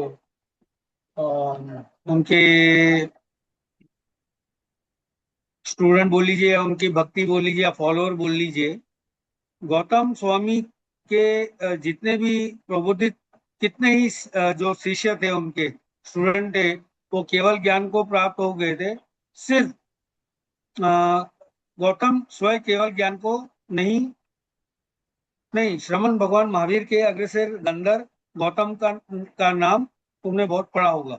उनके स्टूडेंट बोल लीजिए या उनकी भक्ति बोल लीजिए या फॉलोअर बोल लीजिए। गौतम स्वामी के जितने भी प्रबोधित कितने ही जो शिष्य थे, उनके स्टूडेंट थे, वो केवल ज्ञान को प्राप्त हो गए थे। सिर्फ गौतम स्वयं केवल ज्ञान को नहीं नहीं श्रमण भगवान महावीर के अग्रसर गंधर गौतम का नाम तुमने बहुत पढ़ा होगा।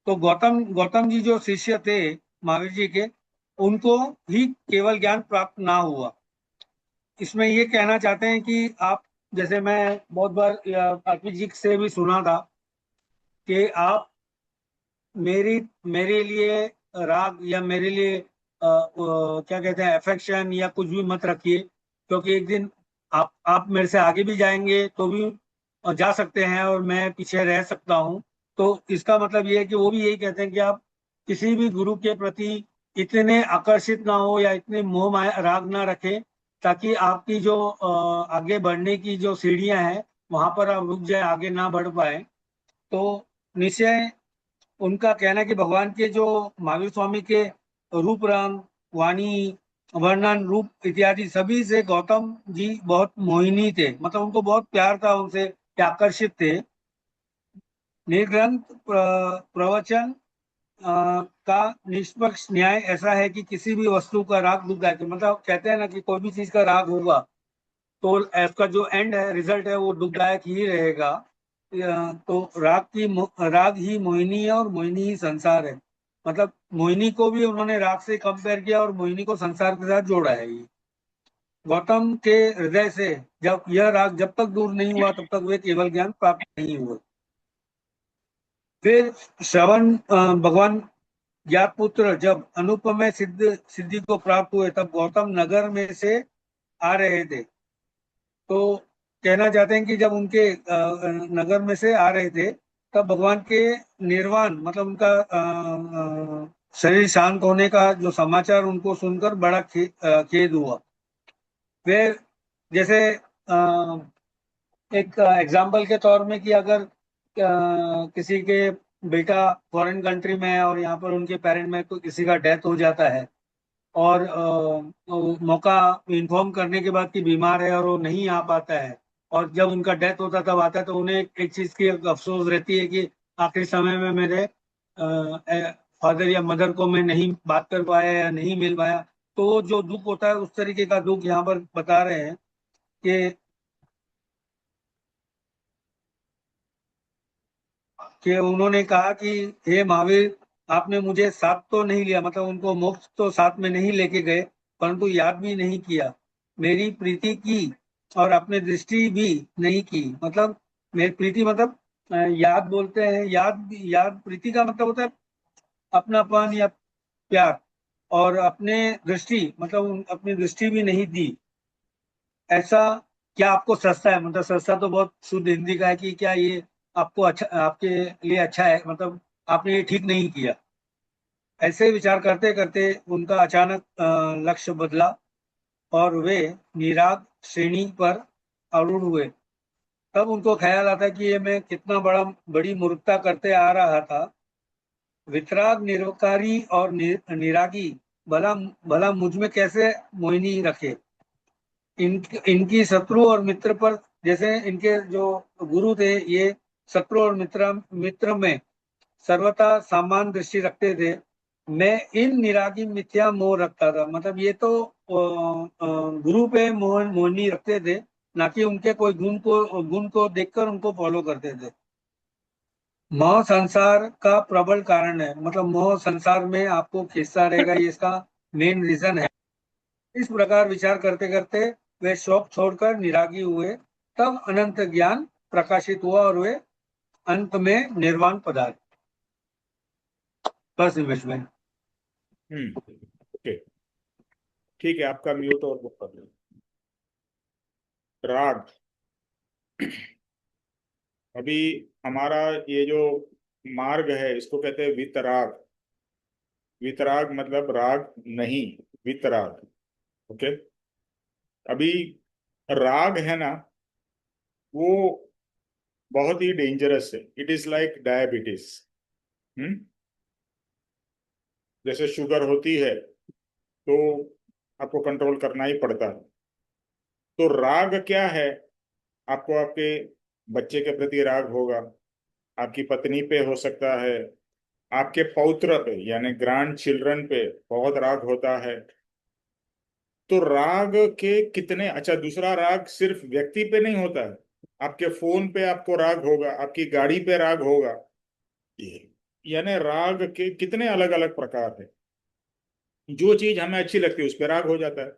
तो गौतम जी जो शिष्य थे महावीर जी के, उनको ही केवल ज्ञान प्राप्त ना हुआ। इसमें ये कहना चाहते हैं कि आप, जैसे मैं बहुत बार अर्पित जी से भी सुना था कि आप मेरे लिए राग या मेरे लिए क्या कहते हैं अफेक्शन या कुछ भी मत रखिए, क्योंकि एक दिन आप मेरे से आगे भी जाएंगे तो भी जा सकते हैं और मैं पीछे रह सकता हूँ। तो इसका मतलब ये है कि वो भी यही कहते हैं कि आप किसी भी गुरु के प्रति इतने आकर्षित ना हो या इतने मोह माया राग ना रखें, ताकि आपकी जो आगे बढ़ने की जो सीढ़ियां हैं वहां पर आप रुक जाए, आगे ना बढ़ पाए। तो निश्चय उनका कहना है कि भगवान के जो महावीर स्वामी के रूप रंग, वाणी, वर्णन, रूप इत्यादि सभी से गौतम जी बहुत मोहिनी थे। मतलब उनको बहुत प्यार था उनसे, आकर्षित थे। निर्ग्रंथ प्रवचन का निष्पक्ष न्याय ऐसा है कि किसी भी वस्तु का राग दुखदायक, मतलब कहते हैं ना कि कोई भी चीज का राग होगा तो इसका जो एंड है, रिजल्ट है, वो दुखदायक ही रहेगा। तो राग ही मोहिनी है और मोहिनी ही संसार है। मतलब मोहिनी को भी उन्होंने राग से कंपेयर किया और मोहिनी को संसार के साथ जोड़ा है। ये गौतम के हृदय से जब यह राग जब तक दूर नहीं हुआ तब तक वे केवल ज्ञान प्राप्त नहीं हुए। फिर श्रवण भगवान ज्ञात पुत्र जब अनुपम सिद्धि को प्राप्त हुए तब गौतम नगर में से आ रहे थे। तो कहना चाहते हैं कि जब उनके नगर में से आ रहे थे तब भगवान के निर्वाण, मतलब उनका शरीर शांत होने का जो समाचार उनको सुनकर बड़ा खेद हुआ। वे जैसे एक एग्जाम्पल के तौर में कि अगर किसी के बेटा फॉरेन कंट्री में है और यहाँ पर उनके पेरेंट में कोई किसी का डेथ हो जाता है, और मौका इन्फॉर्म करने के बाद कि बीमार है और वो नहीं आ पाता है, और जब उनका डेथ होता तब आता है, तो उन्हें एक चीज की अफसोस रहती है कि आखिरी समय में मेरे फादर या मदर को मैं नहीं बात कर पाया या नहीं मिल पाया। तो वो जो दुख होता है, उस तरीके का दुख यहाँ पर बता रहे हैं कि उन्होंने कहा कि हे महावीर, आपने मुझे साथ तो नहीं लिया, मतलब उनको मोक्ष तो साथ में नहीं लेके गए, परंतु याद भी नहीं किया, मेरी प्रीति की और अपने दृष्टि भी नहीं की। मतलब मेरी प्रीति मतलब याद बोलते हैं, याद प्रीति का मतलब होता है अपनापन या प्यार, और अपने दृष्टि मतलब अपनी दृष्टि भी नहीं दी। ऐसा क्या आपको सस्ता है, मतलब सस्ता तो बहुत शुद्ध हिंदी का है कि क्या ये आपको अच्छा, आपके लिए अच्छा है, मतलब आपने ये ठीक नहीं किया। ऐसे विचार करते करते उनका अचानक लक्ष्य बदला और वे निराग श्रेणी पर आरूढ़ हुए। तब उनको ख्याल आता कि ये मैं कितना बड़ी मूर्खता करते आ रहा था। वितराग, निरवकारी और निरागी भला भला मुझ में कैसे मोहिनी रखे। इनकी शत्रु और मित्र पर, जैसे इनके जो गुरु थे, ये शत्रु और मित्र में सर्वथा समान दृष्टि रखते थे। मैं इन निरागी मिथ्या मोह रखता था, मतलब ये तो गुरु पे मोहनी रखते थे, ना कि उनके कोई गुण को देखकर उनको फॉलो करते थे। मोह संसार का प्रबल कारण है, मतलब मोह संसार में आपको खींचता रहेगा, ये इसका मेन रीजन है। इस प्रकार विचार करते करते वे शोक छोड़कर निरागी हुए। तब अनंत ज्ञान प्रकाशित हुआ और वे अंत में निर्वाण पदार्थ। बस इमेज में। ओके, ठीक है, आपका म्यूट और बुक कर लो। राग, अभी हमारा ये जो मार्ग है इसको कहते हैं वितराग। वितराग मतलब राग नहीं, वितराग। ओके, अभी राग है ना, वो बहुत ही डेंजरस है। It is like diabetes. Hmm, जैसे शुगर होती है तो आपको कंट्रोल करना ही पड़ता है। तो राग क्या है? आपको आपके बच्चे के प्रति राग होगा, आपकी पत्नी पे हो सकता है, आपके पौत्र पे यानी ग्रैंड चिल्ड्रन पे बहुत राग होता है। तो राग के कितने, अच्छा दूसरा राग सिर्फ व्यक्ति पे नहीं होता है, आपके फोन पे आपको राग होगा, आपकी गाड़ी पे राग होगा। यानी राग के कितने अलग अलग प्रकार है। जो चीज हमें अच्छी लगती है उस पर राग हो जाता है।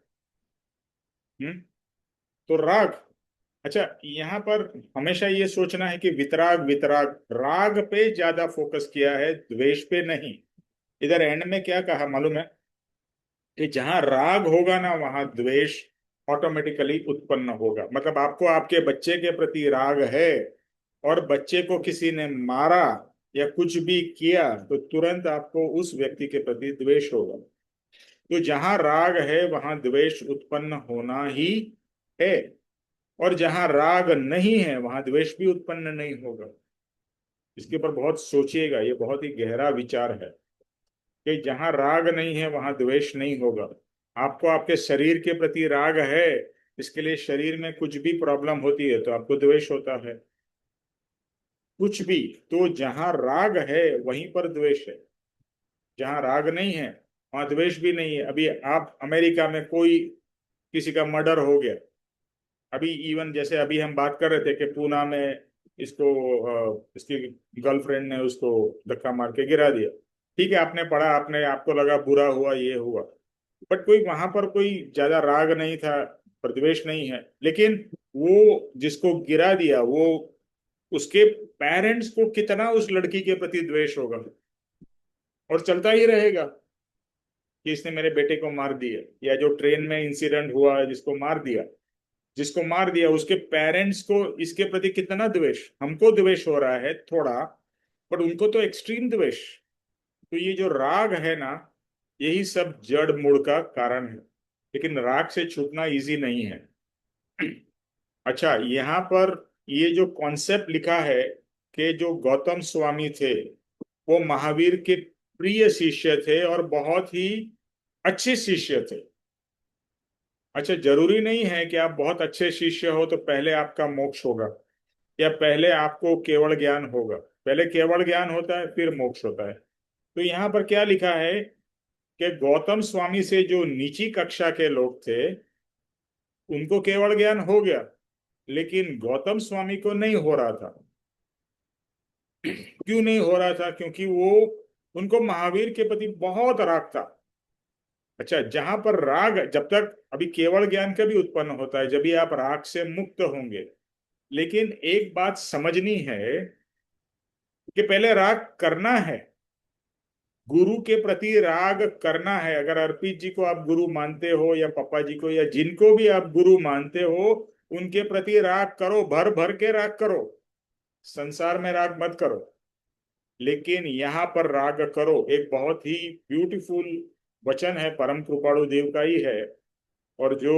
हम्म, तो राग, अच्छा यहाँ पर हमेशा ये सोचना है कि वितराग वितराग, राग पे ज्यादा फोकस किया है, द्वेष पे नहीं। इधर एंड में क्या कहा मालूम है कि जहां राग होगा ना वहां द्वेष ऑटोमेटिकली उत्पन्न होगा। मतलब आपको आपके बच्चे के प्रति राग है और बच्चे को किसी ने मारा या कुछ भी किया तो तुरंत आपको उस व्यक्ति के प्रति द्वेष होगा। तो जहां राग है वहां द्वेष उत्पन्न होना ही है, और जहां राग नहीं है वहां द्वेष भी उत्पन्न नहीं होगा। इसके ऊपर बहुत सोचिएगा, ये बहुत ही गहरा विचार है कि जहां राग नहीं है वहां द्वेष नहीं होगा। आपको आपके शरीर के प्रति राग है, इसके लिए शरीर में कुछ भी प्रॉब्लम होती है तो आपको द्वेष होता है, कुछ भी। तो जहां राग है वहीं पर द्वेष है, जहां राग नहीं है वहां द्वेष भी नहीं है। अभी आप अमेरिका में कोई किसी का मर्डर हो गया, अभी इवन जैसे अभी हम बात कर रहे थे कि पूना में इसको इसकी गर्लफ्रेंड ने उसको धक्का मार के गिरा दिया। ठीक है, आपने पढ़ा, आपने, आपको लगा बुरा हुआ, ये हुआ, बट कोई वहां पर कोई ज्यादा राग नहीं था, प्रद्वेष नहीं है। लेकिन वो जिसको गिरा दिया, वो उसके पेरेंट्स को कितना उस लड़की के प्रति द्वेष होगा, और चलता ही रहेगा कि इसने मेरे बेटे को मार दिया। या जो ट्रेन में इंसिडेंट हुआ है, जिसको मार दिया उसके पेरेंट्स को इसके प्रति कितना द्वेष। हमको द्वेष हो रहा है थोड़ा, बट उनको तो एक्सट्रीम द्वेष। तो ये जो राग है ना, यही सब जड़ मूड का कारण है। लेकिन राग से छूटना इजी नहीं है। अच्छा, यहाँ पर ये जो कॉन्सेप्ट लिखा है कि जो गौतम स्वामी थे वो महावीर के प्रिय शिष्य थे और बहुत ही अच्छे शिष्य थे। अच्छा, जरूरी नहीं है कि आप बहुत अच्छे शिष्य हो तो पहले आपका मोक्ष होगा, या पहले आपको केवल ज्ञान होगा। पहले केवल ज्ञान होता है, फिर मोक्ष होता है। तो यहाँ पर क्या लिखा है कि गौतम स्वामी से जो नीची कक्षा के लोग थे उनको केवल ज्ञान हो गया, लेकिन गौतम स्वामी को नहीं हो रहा था। क्यों नहीं हो रहा था? क्योंकि वो, उनको महावीर के प्रति बहुत राग था। अच्छा, जहां पर राग, जब तक अभी केवल ज्ञान कभी उत्पन्न होता है जब भी आप राग से मुक्त होंगे। लेकिन एक बात समझनी है कि पहले राग करना है, गुरु के प्रति राग करना है। अगर अर्पित जी को आप गुरु मानते हो, या पापा जी को, या जिनको भी आप गुरु मानते हो, उनके प्रति राग करो, भर भर के राग करो। संसार में राग मत करो, लेकिन यहाँ पर राग करो। एक बहुत ही ब्यूटीफुल वचन है, परम कृपाणु देव का ही है। और जो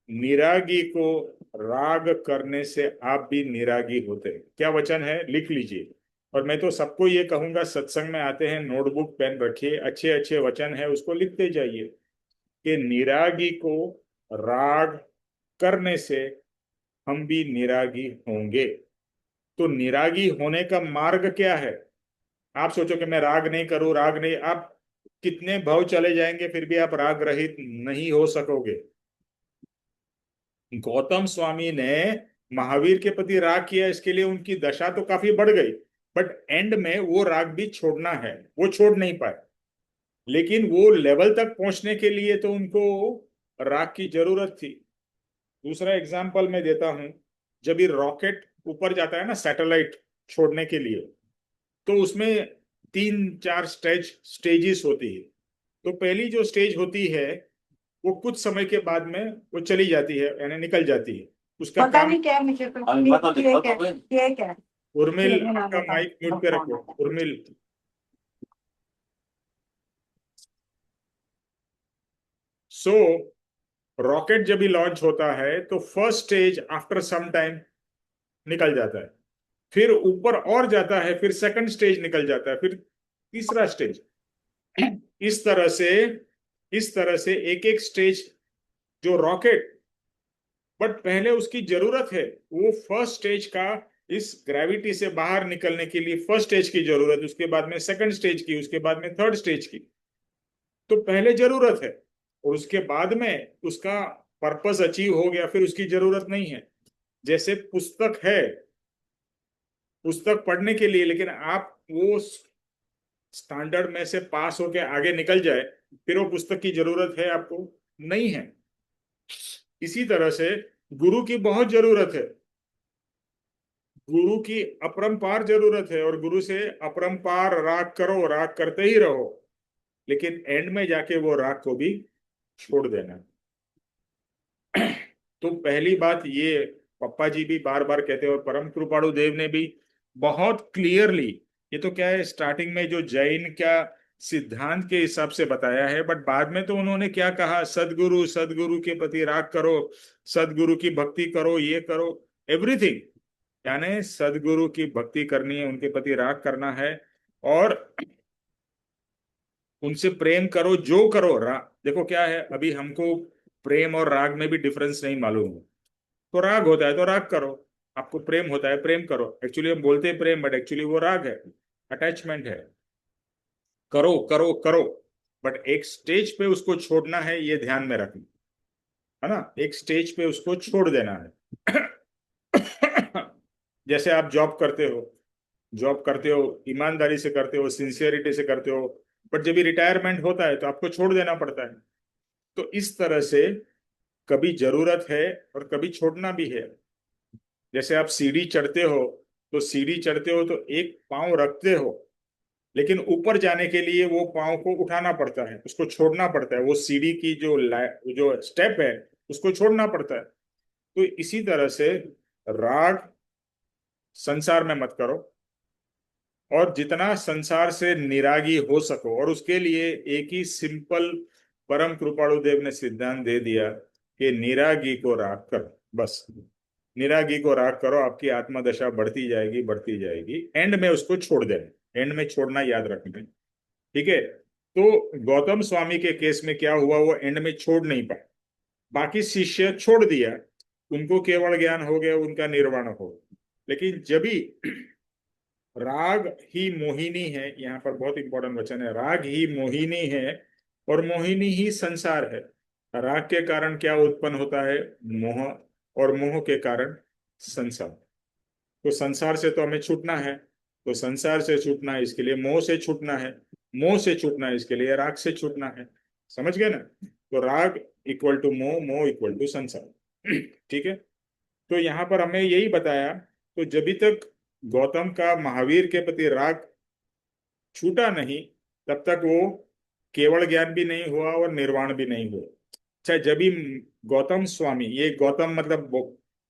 निरागी को राग करने से आप भी निरागी होते हैं। क्या वचन है, लिख लीजिए। और मैं तो सबको ये कहूंगा, सत्संग में आते हैं नोटबुक पेन रखिए, अच्छे अच्छे वचन है उसको लिखते जाइए कि निरागी को राग करने से हम भी निरागी होंगे। तो निरागी होने का मार्ग क्या है? आप सोचो कि मैं राग नहीं करूं, राग नहीं, आप कितने भाव चले जाएंगे फिर भी आप राग रहित नहीं हो सकोगे। गौतम स्वामी ने महावीर के प्रति राग किया, इसके लिए उनकी दशा तो काफी बढ़ गई, बट एंड में वो राग भी छोड़ना है, वो छोड़ नहीं पाए। लेकिन वो लेवल तक पहुंचने के लिए तो उनको राग की जरूरत थी। दूसरा एग्जाम्पल मैं देता हूं, जब ये रॉकेट ऊपर जाता है ना सैटेलाइट छोड़ने के लिए, तो उसमें 3 4 स्टेजेस होती है। तो पहली जो स्टेज होती है वो कुछ समय के बाद में वो चली जाती है, यानी निकल जाती है। उसका पता काम। नहीं क्या है, मुझे तो ये क्या ये क्या है। उर्मिल, ये मैंने आपका कहा माइक म्यूट पे रखो, उर्मिल। सो रॉकेट जब भी लॉन्च होता है तो first stage after some time निकल जाता है, फिर ऊपर और जाता है, फिर सेकंड स्टेज निकल जाता है, फिर तीसरा स्टेज। इस तरह से, इस तरह से एक एक स्टेज जो रॉकेट, बट पहले उसकी जरूरत है, वो फर्स्ट स्टेज का, इस ग्रेविटी से बाहर निकलने के लिए फर्स्ट स्टेज की जरूरत, उसके बाद में सेकंड स्टेज की, उसके बाद में थर्ड स्टेज की। तो पहले जरूरत है, और उसके बाद में उसका पर्पस अचीव हो गया, फिर उसकी जरूरत नहीं है। जैसे पुस्तक है, पुस्तक पढ़ने के लिए, लेकिन आप वो स्टैंडर्ड में से पास होके आगे निकल जाए, फिर वो पुस्तक की जरूरत है आपको? नहीं है। इसी तरह से गुरु की बहुत जरूरत है, गुरु की अपरंपार जरूरत है, और गुरु से अपरंपार राग करो, राग करते ही रहो, लेकिन एंड में जाके वो राग को भी छोड़ देना। तो पहली बात ये पप्पा जी भी बार बार कहते हैं, और परम कृपाणु देव ने भी बहुत क्लियरली, ये तो क्या है, स्टार्टिंग में जो जैन का सिद्धांत के हिसाब से बताया है, बट बाद में तो उन्होंने क्या कहा, सदगुरु, सदगुरु के प्रति राग करो, सदगुरु की भक्ति करो, ये करो, एवरीथिंग। यानी सदगुरु की भक्ति करनी है, उनके प्रति राग करना है, और उनसे प्रेम करो, जो करो। देखो क्या है, अभी हमको प्रेम और राग में भी डिफरेंस नहीं मालूम है। तो राग होता है तो राग करो, आपको प्रेम होता है प्रेम करो। एक्चुअली हम बोलते हैं प्रेम, बट एक्चुअली वो राग है, अटैचमेंट है। करो करो करो, बट एक स्टेज पे उसको छोड़ना है, ये ध्यान में रखना है ना, एक स्टेज पे उसको छोड़ देना है। जैसे आप जॉब करते हो, जॉब करते हो, ईमानदारी से करते हो, सिंसियरिटी से करते हो, बट जब भी रिटायरमेंट होता है तो आपको छोड़ देना पड़ता है। तो इस तरह से कभी जरूरत है और कभी छोड़ना भी है। जैसे आप सीढ़ी चढ़ते हो, तो सीढ़ी चढ़ते हो तो एक पांव रखते हो, लेकिन ऊपर जाने के लिए वो पांव को उठाना पड़ता है, उसको छोड़ना पड़ता है, वो सीढ़ी की जो स्टेप है उसको छोड़ना पड़ता है। तो इसी तरह से राग संसार में मत करो, और जितना संसार से निरागी हो सको, और उसके लिए एक ही सिंपल परम कृपाणु देव ने सिद्धांत दे दिया कि निरागी को राग करो, बस निरागी को राग करो, आपकी आत्मा दशा बढ़ती जाएगी, बढ़ती जाएगी, एंड में उसको छोड़ देना, एंड में छोड़ना याद रखना। ठीक है। तो गौतम स्वामी के केस में क्या हुआ, वो एंड में छोड़ नहीं पाए, बाकी शिष्य छोड़ दिया, उनको केवल ज्ञान हो गया, उनका निर्वाण हो गया। लेकिन जब भी राग ही मोहिनी है, यहाँ पर बहुत इंपॉर्टेंट वचन है, राग ही मोहिनी है और मोहिनी ही संसार है। राग के कारण क्या उत्पन्न होता है, मोह, और मोह के कारण संसार। तो संसार से तो हमें छूटना है, तो संसार से छूटना है, इसके लिए मोह से छूटना है, मोह से छूटना है, इसके लिए राग से छूटना है। समझ गए ना? तो राग इक्वल टू मोह, मोह इक्वल टू संसार। ठीक है। तो यहाँ पर हमें यही बताया, तो जब तक गौतम का महावीर के प्रति राग छूटा नहीं, तब तक वो केवल ज्ञान भी नहीं हुआ और निर्वाण भी नहीं हुआ। अच्छा, जब भी गौतम स्वामी, ये गौतम मतलब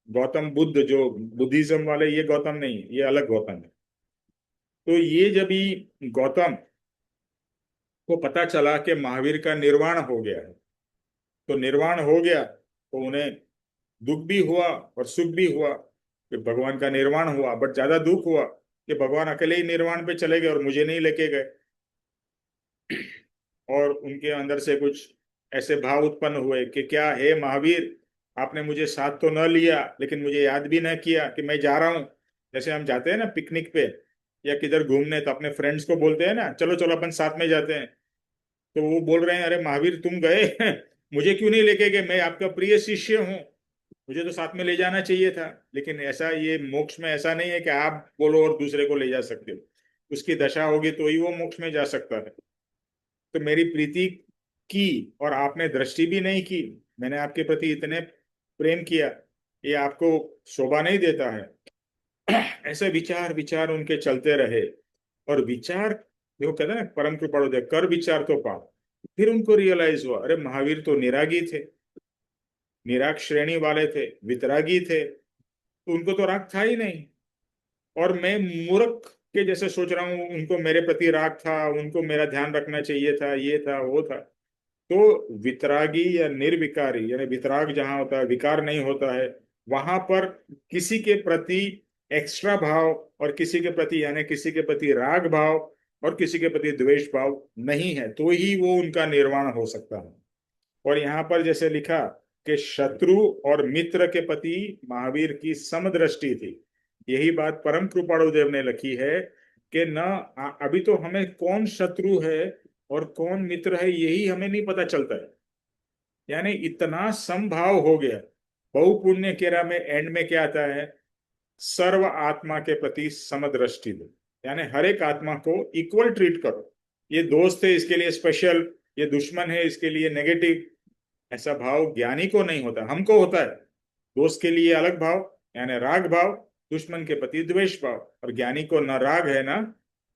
गौतम बुद्ध, जो बुद्धिज्म वाले, ये गौतम नहीं, ये अलग गौतम है। तो ये जब भी गौतम को पता चला कि महावीर का निर्वाण हो गया है, तो निर्वाण हो गया तो उन्हें दुख भी हुआ और सुख भी हुआ कि भगवान का निर्वाण हुआ, बट ज्यादा दुख हुआ कि भगवान अकेले ही निर्वाण पे चले गए और मुझे नहीं लेके गए। और उनके अंदर से कुछ ऐसे भाव उत्पन्न हुए कि क्या है महावीर, आपने मुझे साथ तो न लिया, लेकिन मुझे याद भी न किया कि मैं जा रहा हूँ। जैसे हम जाते हैं ना पिकनिक पे या किधर घूमने, तो अपने फ्रेंड्स को बोलते हैं ना, चलो चलो अपन साथ में जाते हैं। तो वो बोल रहे हैं, अरे महावीर तुम गए मुझे क्यों नहीं लेके गए, मैं आपका प्रिय शिष्य हूँ, मुझे तो साथ में ले जाना चाहिए था। लेकिन ऐसा, ये मोक्ष में ऐसा नहीं है कि आप बोलो और दूसरे को ले जा सकते हो, उसकी दशा होगी तो ही वो मोक्ष में जा सकता है। तो मेरी प्रीति की और आपने दृष्टि भी नहीं की, मैंने आपके प्रति इतने प्रेम किया, ये आपको शोभा नहीं देता है। ऐसे विचार विचार उनके चलते रहे। और विचार, देखो कहते हैं ना, परम कृपाणु देव, कर विचार तो पाओ। फिर उनको रियलाइज हुआ, अरे महावीर तो निरागी थे, निराग श्रेणी वाले थे, वितरागी थे, तो उनको तो राग था ही नहीं। और मैं मूर्ख के जैसे सोच रहा हूँ, उनको मेरे प्रति राग था, उनको मेरा ध्यान रखना चाहिए था, ये था वो था। तो वितरागी या निर्विकारी, यानी वितराग जहां होता है, विकार नहीं होता है, वहां पर किसी के प्रति एक्स्ट्रा भाव, और किसी के प्रति यानी किसी के प्रति राग भाव और किसी के प्रति द्वेष भाव नहीं है, तो ही वो उनका निर्वाण हो सकता है। और यहाँ पर जैसे लिखा कि शत्रु और मित्र के प्रति महावीर की समदृष्टि थी, यही बात परम कृपाणु देव ने लिखी है कि न अभी तो हमें कौन शत्रु है और कौन मित्र है यही हमें नहीं पता चलता है। यानी इतना समभाव हो गया। बहुपुण्य केरा में एंड में क्या आता है, सर्व आत्मा के प्रति समदृष्टि दो, यानी हर एक आत्मा को इक्वल ट्रीट करो। ये दोस्त है इसके लिए स्पेशल, ये दुश्मन है इसके लिए नेगेटिव, ऐसा भाव ज्ञानी को नहीं होता, हमको होता है। दोस्त के लिए अलग भाव यानी राग भाव, दुश्मन के प्रति द्वेष भाव, और ज्ञानी को न राग है ना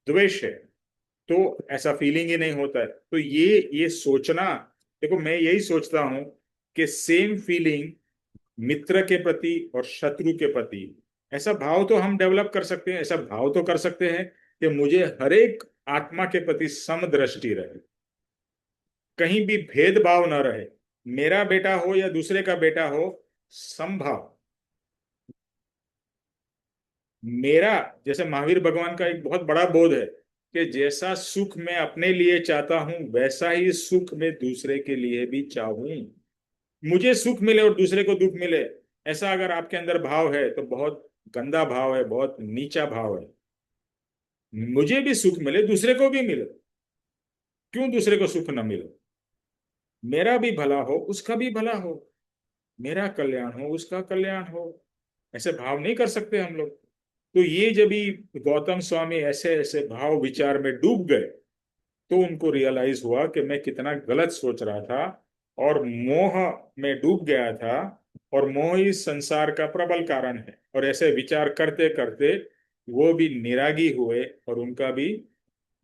द्वेष है, तो ऐसा फीलिंग ही नहीं होता है। तो ये सोचना, देखो मैं यही सोचता हूं कि सेम फीलिंग मित्र के प्रति और शत्रु के प्रति, ऐसा भाव तो हम डेवलप कर सकते हैं, ऐसा भाव तो कर सकते हैं कि मुझे हर एक आत्मा के प्रति समदृष्टि रहे, कहीं भी भेदभाव न रहे, मेरा बेटा हो या दूसरे का बेटा हो, समभाव। मेरा, जैसे महावीर भगवान का एक बहुत बड़ा बोध है कि जैसा सुख मैं अपने लिए चाहता हूं, वैसा ही सुख मैं दूसरे के लिए भी चाहूं। मुझे सुख मिले और दूसरे को दुख मिले, ऐसा अगर आपके अंदर भाव है तो बहुत गंदा भाव है, बहुत नीचा भाव है। मुझे भी सुख मिले, दूसरे को भी मिले, क्यों दूसरे को सुख न मिले? मेरा भी भला हो, उसका भी भला हो, मेरा कल्याण हो, उसका कल्याण हो, ऐसे भाव नहीं कर सकते हम लोग। तो ये जब भी गौतम स्वामी ऐसे ऐसे भाव विचार में डूब गए, तो उनको रियलाइज हुआ कि मैं कितना गलत सोच रहा था और मोह में डूब गया था, और मोह ही संसार का प्रबल कारण है। और ऐसे विचार करते करते वो भी निरागी हुए और उनका भी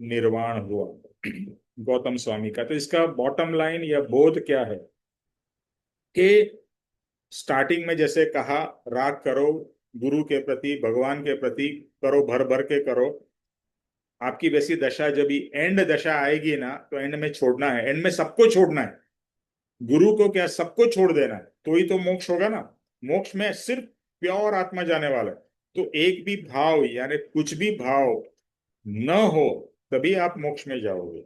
निर्वाण हुआ। गौतम स्वामी का, तो इसका बॉटम लाइन या बोध क्या है कि स्टार्टिंग में जैसे कहा, राग करो गुरु के प्रति, भगवान के प्रति करो, भर भर के करो। आपकी वैसी दशा जब भी एंड दशा आएगी ना, तो एंड में छोड़ना है, एंड में सबको छोड़ना है। गुरु को क्या, सबको छोड़ देना है, तो ही तो मोक्ष होगा ना। मोक्ष में सिर्फ प्योर आत्मा जाने वाला है। तो एक भी भाव यानी कुछ भी भाव न हो, तभी आप मोक्ष में जाओगे।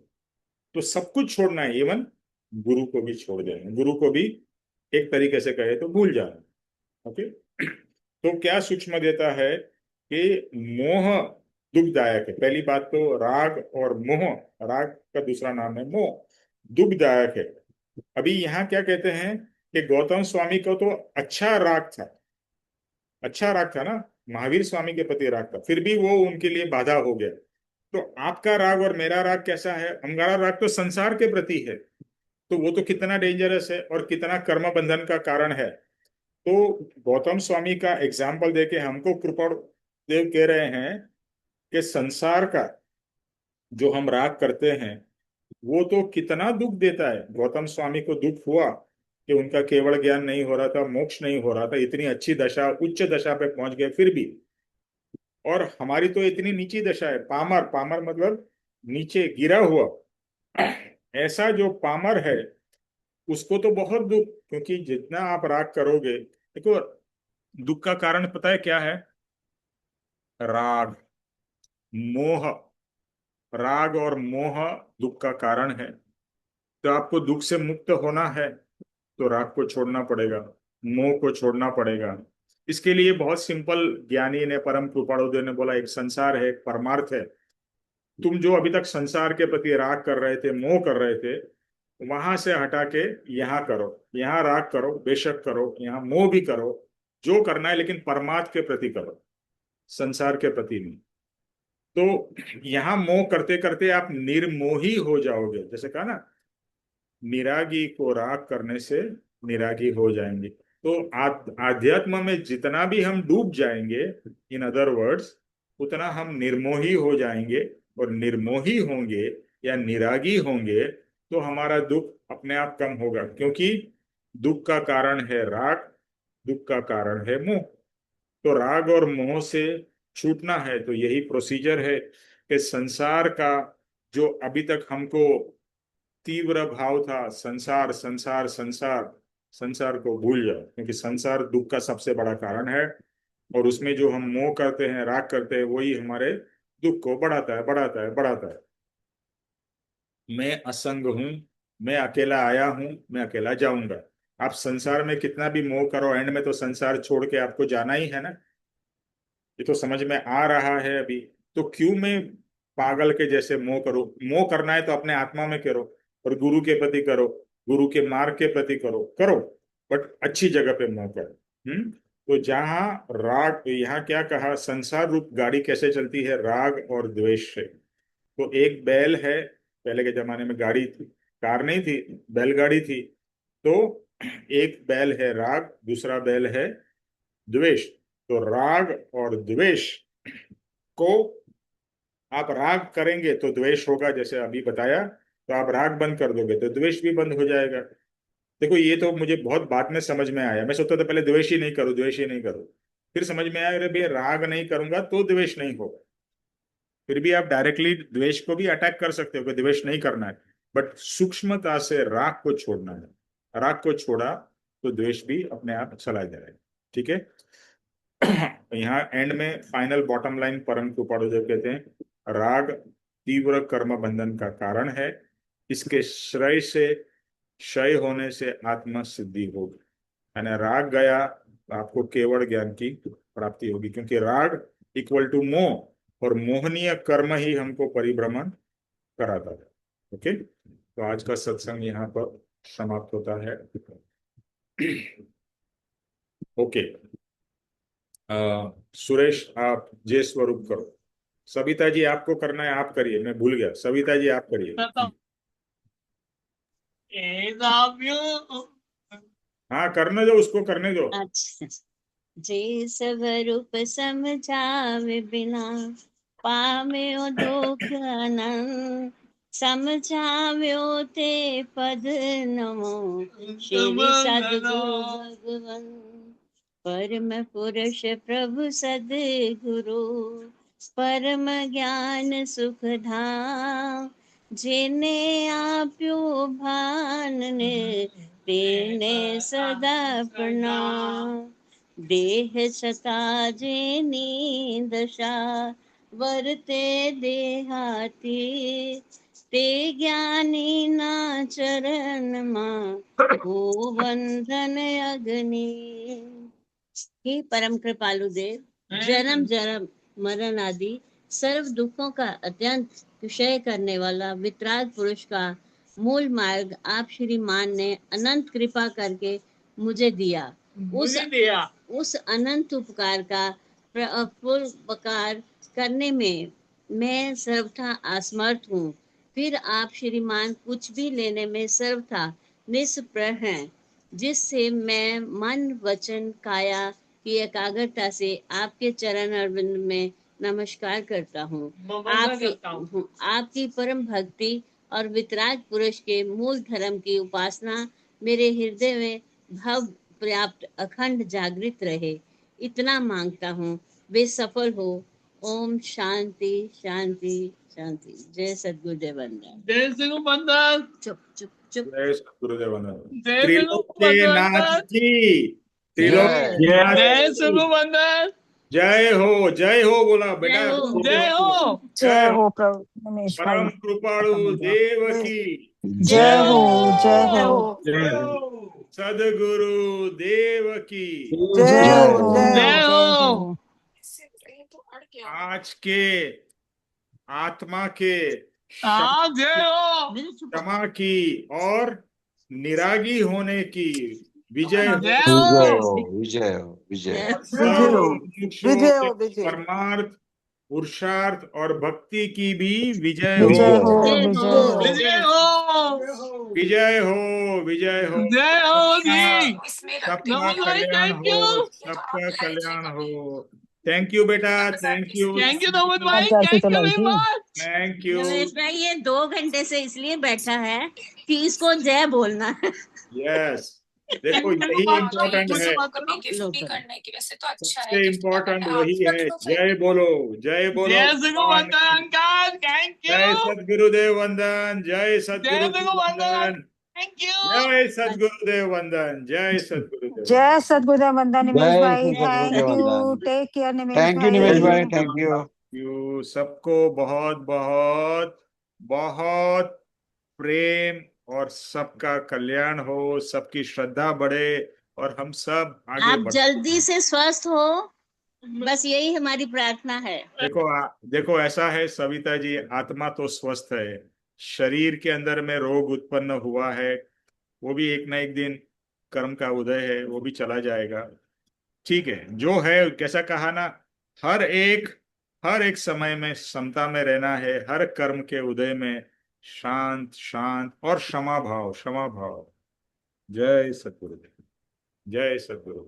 तो सब कुछ छोड़ना है, इवन गुरु को भी छोड़ देना, गुरु को भी एक तरीके से कहे तो भूल जाना। ओके, तो क्या सूक्ष्म देता है कि मोह दुखदायक है। पहली बात तो राग और मोह, राग का दूसरा नाम है मोह, दुखदायक है। अभी यहाँ क्या कहते हैं कि गौतम स्वामी को तो अच्छा राग था, अच्छा राग था ना, महावीर स्वामी के प्रति राग था, फिर भी वो उनके लिए बाधा हो गया। तो आपका राग और मेरा राग कैसा है? हमारा राग तो संसार के प्रति है, तो वो तो कितना डेंजरस है और कितना कर्म बंधन का कारण है। तो गौतम स्वामी का एग्जाम्पल देके हमको कृपा देव कह रहे हैं कि संसार का जो हम राग करते हैं वो तो कितना दुख देता है। गौतम स्वामी को दुख हुआ कि उनका केवल ज्ञान नहीं हो रहा था, मोक्ष नहीं हो रहा था, इतनी अच्छी दशा, उच्च दशा पे पहुंच गए फिर भी। और हमारी तो इतनी नीची दशा है, पामर, पामर मतलब नीचे गिरा हुआ। ऐसा जो पामर है उसको तो बहुत दुख, क्योंकि जितना आप राग करोगे, देखो दुख का कारण पता है क्या है? राग, मोह। राग और मोह दुख का कारण है। तो आपको दुख से मुक्त होना है तो राग को छोड़ना पड़ेगा, मोह को छोड़ना पड़ेगा। इसके लिए बहुत सिंपल ज्ञानी ने, परम कृपाणुदेव ने बोला, एक संसार है, एक परमार्थ है। तुम जो अभी तक संसार के प्रति राग कर रहे थे, मोह कर रहे थे, वहां से हटा के यहाँ करो, यहाँ राग करो, बेशक करो, यहाँ मोह भी करो, जो करना है, लेकिन परमार्थ के प्रति करो, संसार के प्रति नहीं। तो यहाँ मोह करते करते आप निर्मोही हो जाओगे। जैसे कहा ना, निरागी को राग करने से निरागी हो जाएंगे। तो आध्यात्म में जितना भी हम डूब जाएंगे, इन अदर वर्ड्स, उतना हम निर्मोही हो जाएंगे। और निर्मोही होंगे या निरागी होंगे तो हमारा दुख अपने आप कम होगा, क्योंकि दुख का कारण है राग, दुख का कारण है मोह। तो राग और मोह से छूटना है तो यही प्रोसीजर है कि संसार का जो अभी तक हमको तीव्र भाव था, संसार संसार संसार, संसार को भूल जाओ, क्योंकि संसार दुख का सबसे बड़ा कारण है। और उसमें जो हम मोह करते हैं, राग करते हैं, वही हमारे दुख को बढ़ाता है, बढ़ाता है, बढ़ाता है। मैं असंग हूं, मैं अकेला आया हूं, मैं अकेला जाऊंगा। आप संसार में कितना भी मोह करो, एंड में तो संसार छोड़ के आपको जाना ही है ना। ये तो समझ में आ रहा है अभी। तो क्यों मैं पागल के जैसे मोह करूं? मोह करना है तो अपने आत्मा में करो, और गुरु के प्रति करो, गुरु के मार्ग के प्रति करो, करो, बट अच्छी जगह पे मोह करो। तो जहां राग, यहाँ क्या कहा, संसार रूप गाड़ी कैसे चलती है? राग और द्वेष से। तो एक बैल है, पहले के जमाने में गाड़ी थी, कार नहीं थी, बैलगाड़ी थी। तो एक बैल है राग, दूसरा बैल है द्वेष। तो राग और द्वेष को, आप राग करेंगे तो द्वेष होगा, जैसे अभी बताया। तो आप राग बंद कर दोगे तो द्वेष भी बंद हो जाएगा। देखो ये तो मुझे बहुत बाद में समझ में आया, मैं सोचता था पहले द्वेष ही नहीं करूं, द्वेष ही नहीं करूं, फिर समझ में आया अरे भाई राग नहीं करूंगा तो द्वेष नहीं होगा। फिर भी आप डायरेक्टली द्वेष को भी अटैक कर सकते हो कि द्वेष नहीं करना है, बट सूक्ष्मता से राग को छोड़ना है। राग को छोड़ा तो द्वेष भी अपने आप चला जाएगा। ठीक है। यहाँ एंड में फाइनल बॉटम लाइन परम कृपाणुदेव कहते हैं, राग तीव्र कर्म बंधन का कारण है, इसके श्रय से, क्षय होने से आत्म सिद्धि होगी। यानी राग गया तो आपको केवल ज्ञान की प्राप्ति होगी, क्योंकि राग इक्वल टू मोह, और मोहनीय कर्म ही हमको परिभ्रमण कराता है। ओके, तो आज का सत्संग यहाँ पर समाप्त होता है। ओके, सुरेश आप जय स्वरूप करो। सविता जी आपको करना है, आप करिए, मैं भूल गया, सविता जी आप करिए। हाँ करने दो, उसको करने दो। अच्छा, जे स्वरूप समझावे बिना पाव्यो दुख अनंत, समझाव्यो ते पद नमो श्री सद्गुरु भगवन। परम पुरुष प्रभु सद्गुरु, परम ज्ञान सुख धाम, जिने आप्यो भान ने तेने सदा प्रणाम। देह छता जेनी दशा, वर्ते देहाती, ते ज्ञानी ना चरण मां हो बंधन अग्नि। हे परम कृपालु देव, जन्म जन्म मरण आदि सर्व दुखों का अत्यंत क्षय करने वाला वितराग पुरुष का मूल मार्ग आप श्रीमान ने अनंत कृपा करके मुझे दिया। उस अनंत उपकार का उपकार करने में मैं सर्वथा असमर्थ हूँ। फिर आप श्रीमान कुछ भी लेने में सर्वथा निष्प्रह हैं, जिससे मैं मन वचन काया की एकाग्रता से आपके चरण अरविंद में नमस्कार करता हूँ। आपकी परम भक्ति और वितराग पुरुष के मूल धर्म की उपासना मेरे हृदय में भव पर्याप्त अखंड जागृत रहे, इतना मांगता हूँ। वे सफल हो। ओम शांति शांति शांति। जय सद्गुरुदेव वंदन। जय सिंह बंदन। चुप चुप चुप। जय सद्गुरुदेव वंदन। जय त्रिलोक्यनाथ की, जय त्रिलोक्यनाथ जय की सिंह बंदन। जय हो बोला बेटा। जय हो। जय हो। जय हो प्रभु रमेश भाई। परम कृपाणु देव की जय हो जय जय हो हो। सदगुरु देव की जय जय हो। हो जय जय हो। हो। आज के आत्मा के हाँ जय हो। क्षमा की और निरागी होने की विजय हो। जय विजय हो। हो, विजय हो, विजय। और विजय सब हो। मुमुक्षुओं विजय के हो। विजय। परमार्थ पुरुषार्थ और भक्ति की भी विजय विजय हो। हो जय विजय हो। हो। विजय हो। विजय हो विजय हो। जय हो जी। सबका नमन भाई कल्याण थैंक हो, यू। सबका कल्याण हो। थैंक यू बेटा, thank you, thank you Naman अब भाई, कैसी थैंक यू चलाई वेरी थी? मच। Thank you. रमेश भाई ये 2 घंटे से इसलिए बैठा है कि इसको जय बोलना है। यस, देखो यही इम्पोर्टेंट है, सबसे इम्पोर्टेंट वही है। जय बोलो, जय बोलो जय सिंह भगवान बंदन की। अंकल थैंक जय यू। सद्गुरुदेव वंदन, जय जय सद्गुरुदेव सिंह बंदन वंदन, थैंक यू। जय सद्गुरुदेव वंदन, जय सद्गुरुदेव वंदन। जय सदगुरुदेव वंदन निमेश जय भाई। Shri thank Sadgurudev you. वंदन। Take care Nimesh thank you Nimesh भाई। भाई, थैंक यू। यू सबको बहुत बहुत बहुत प्रेम और सबका कल्याण हो, सबकी श्रद्धा बढ़े और हम सब आगे आप बढ़े। जल्दी से स्वस्थ हो, बस यही हमारी प्रार्थना है। देखो ऐसा है सविता जी, आत्मा तो स्वस्थ है, शरीर के अंदर में रोग उत्पन्न हुआ है, वो भी एक ना एक दिन कर्म का उदय है, वो भी चला जाएगा। ठीक है, जो है कैसा कहा ना, हर एक समय में समता में रहना है, हर कर्म के उदय में शांत शांत और क्षमा भाव, क्षमा भाव। जय सतगुरुदेव, जय सतगुरु।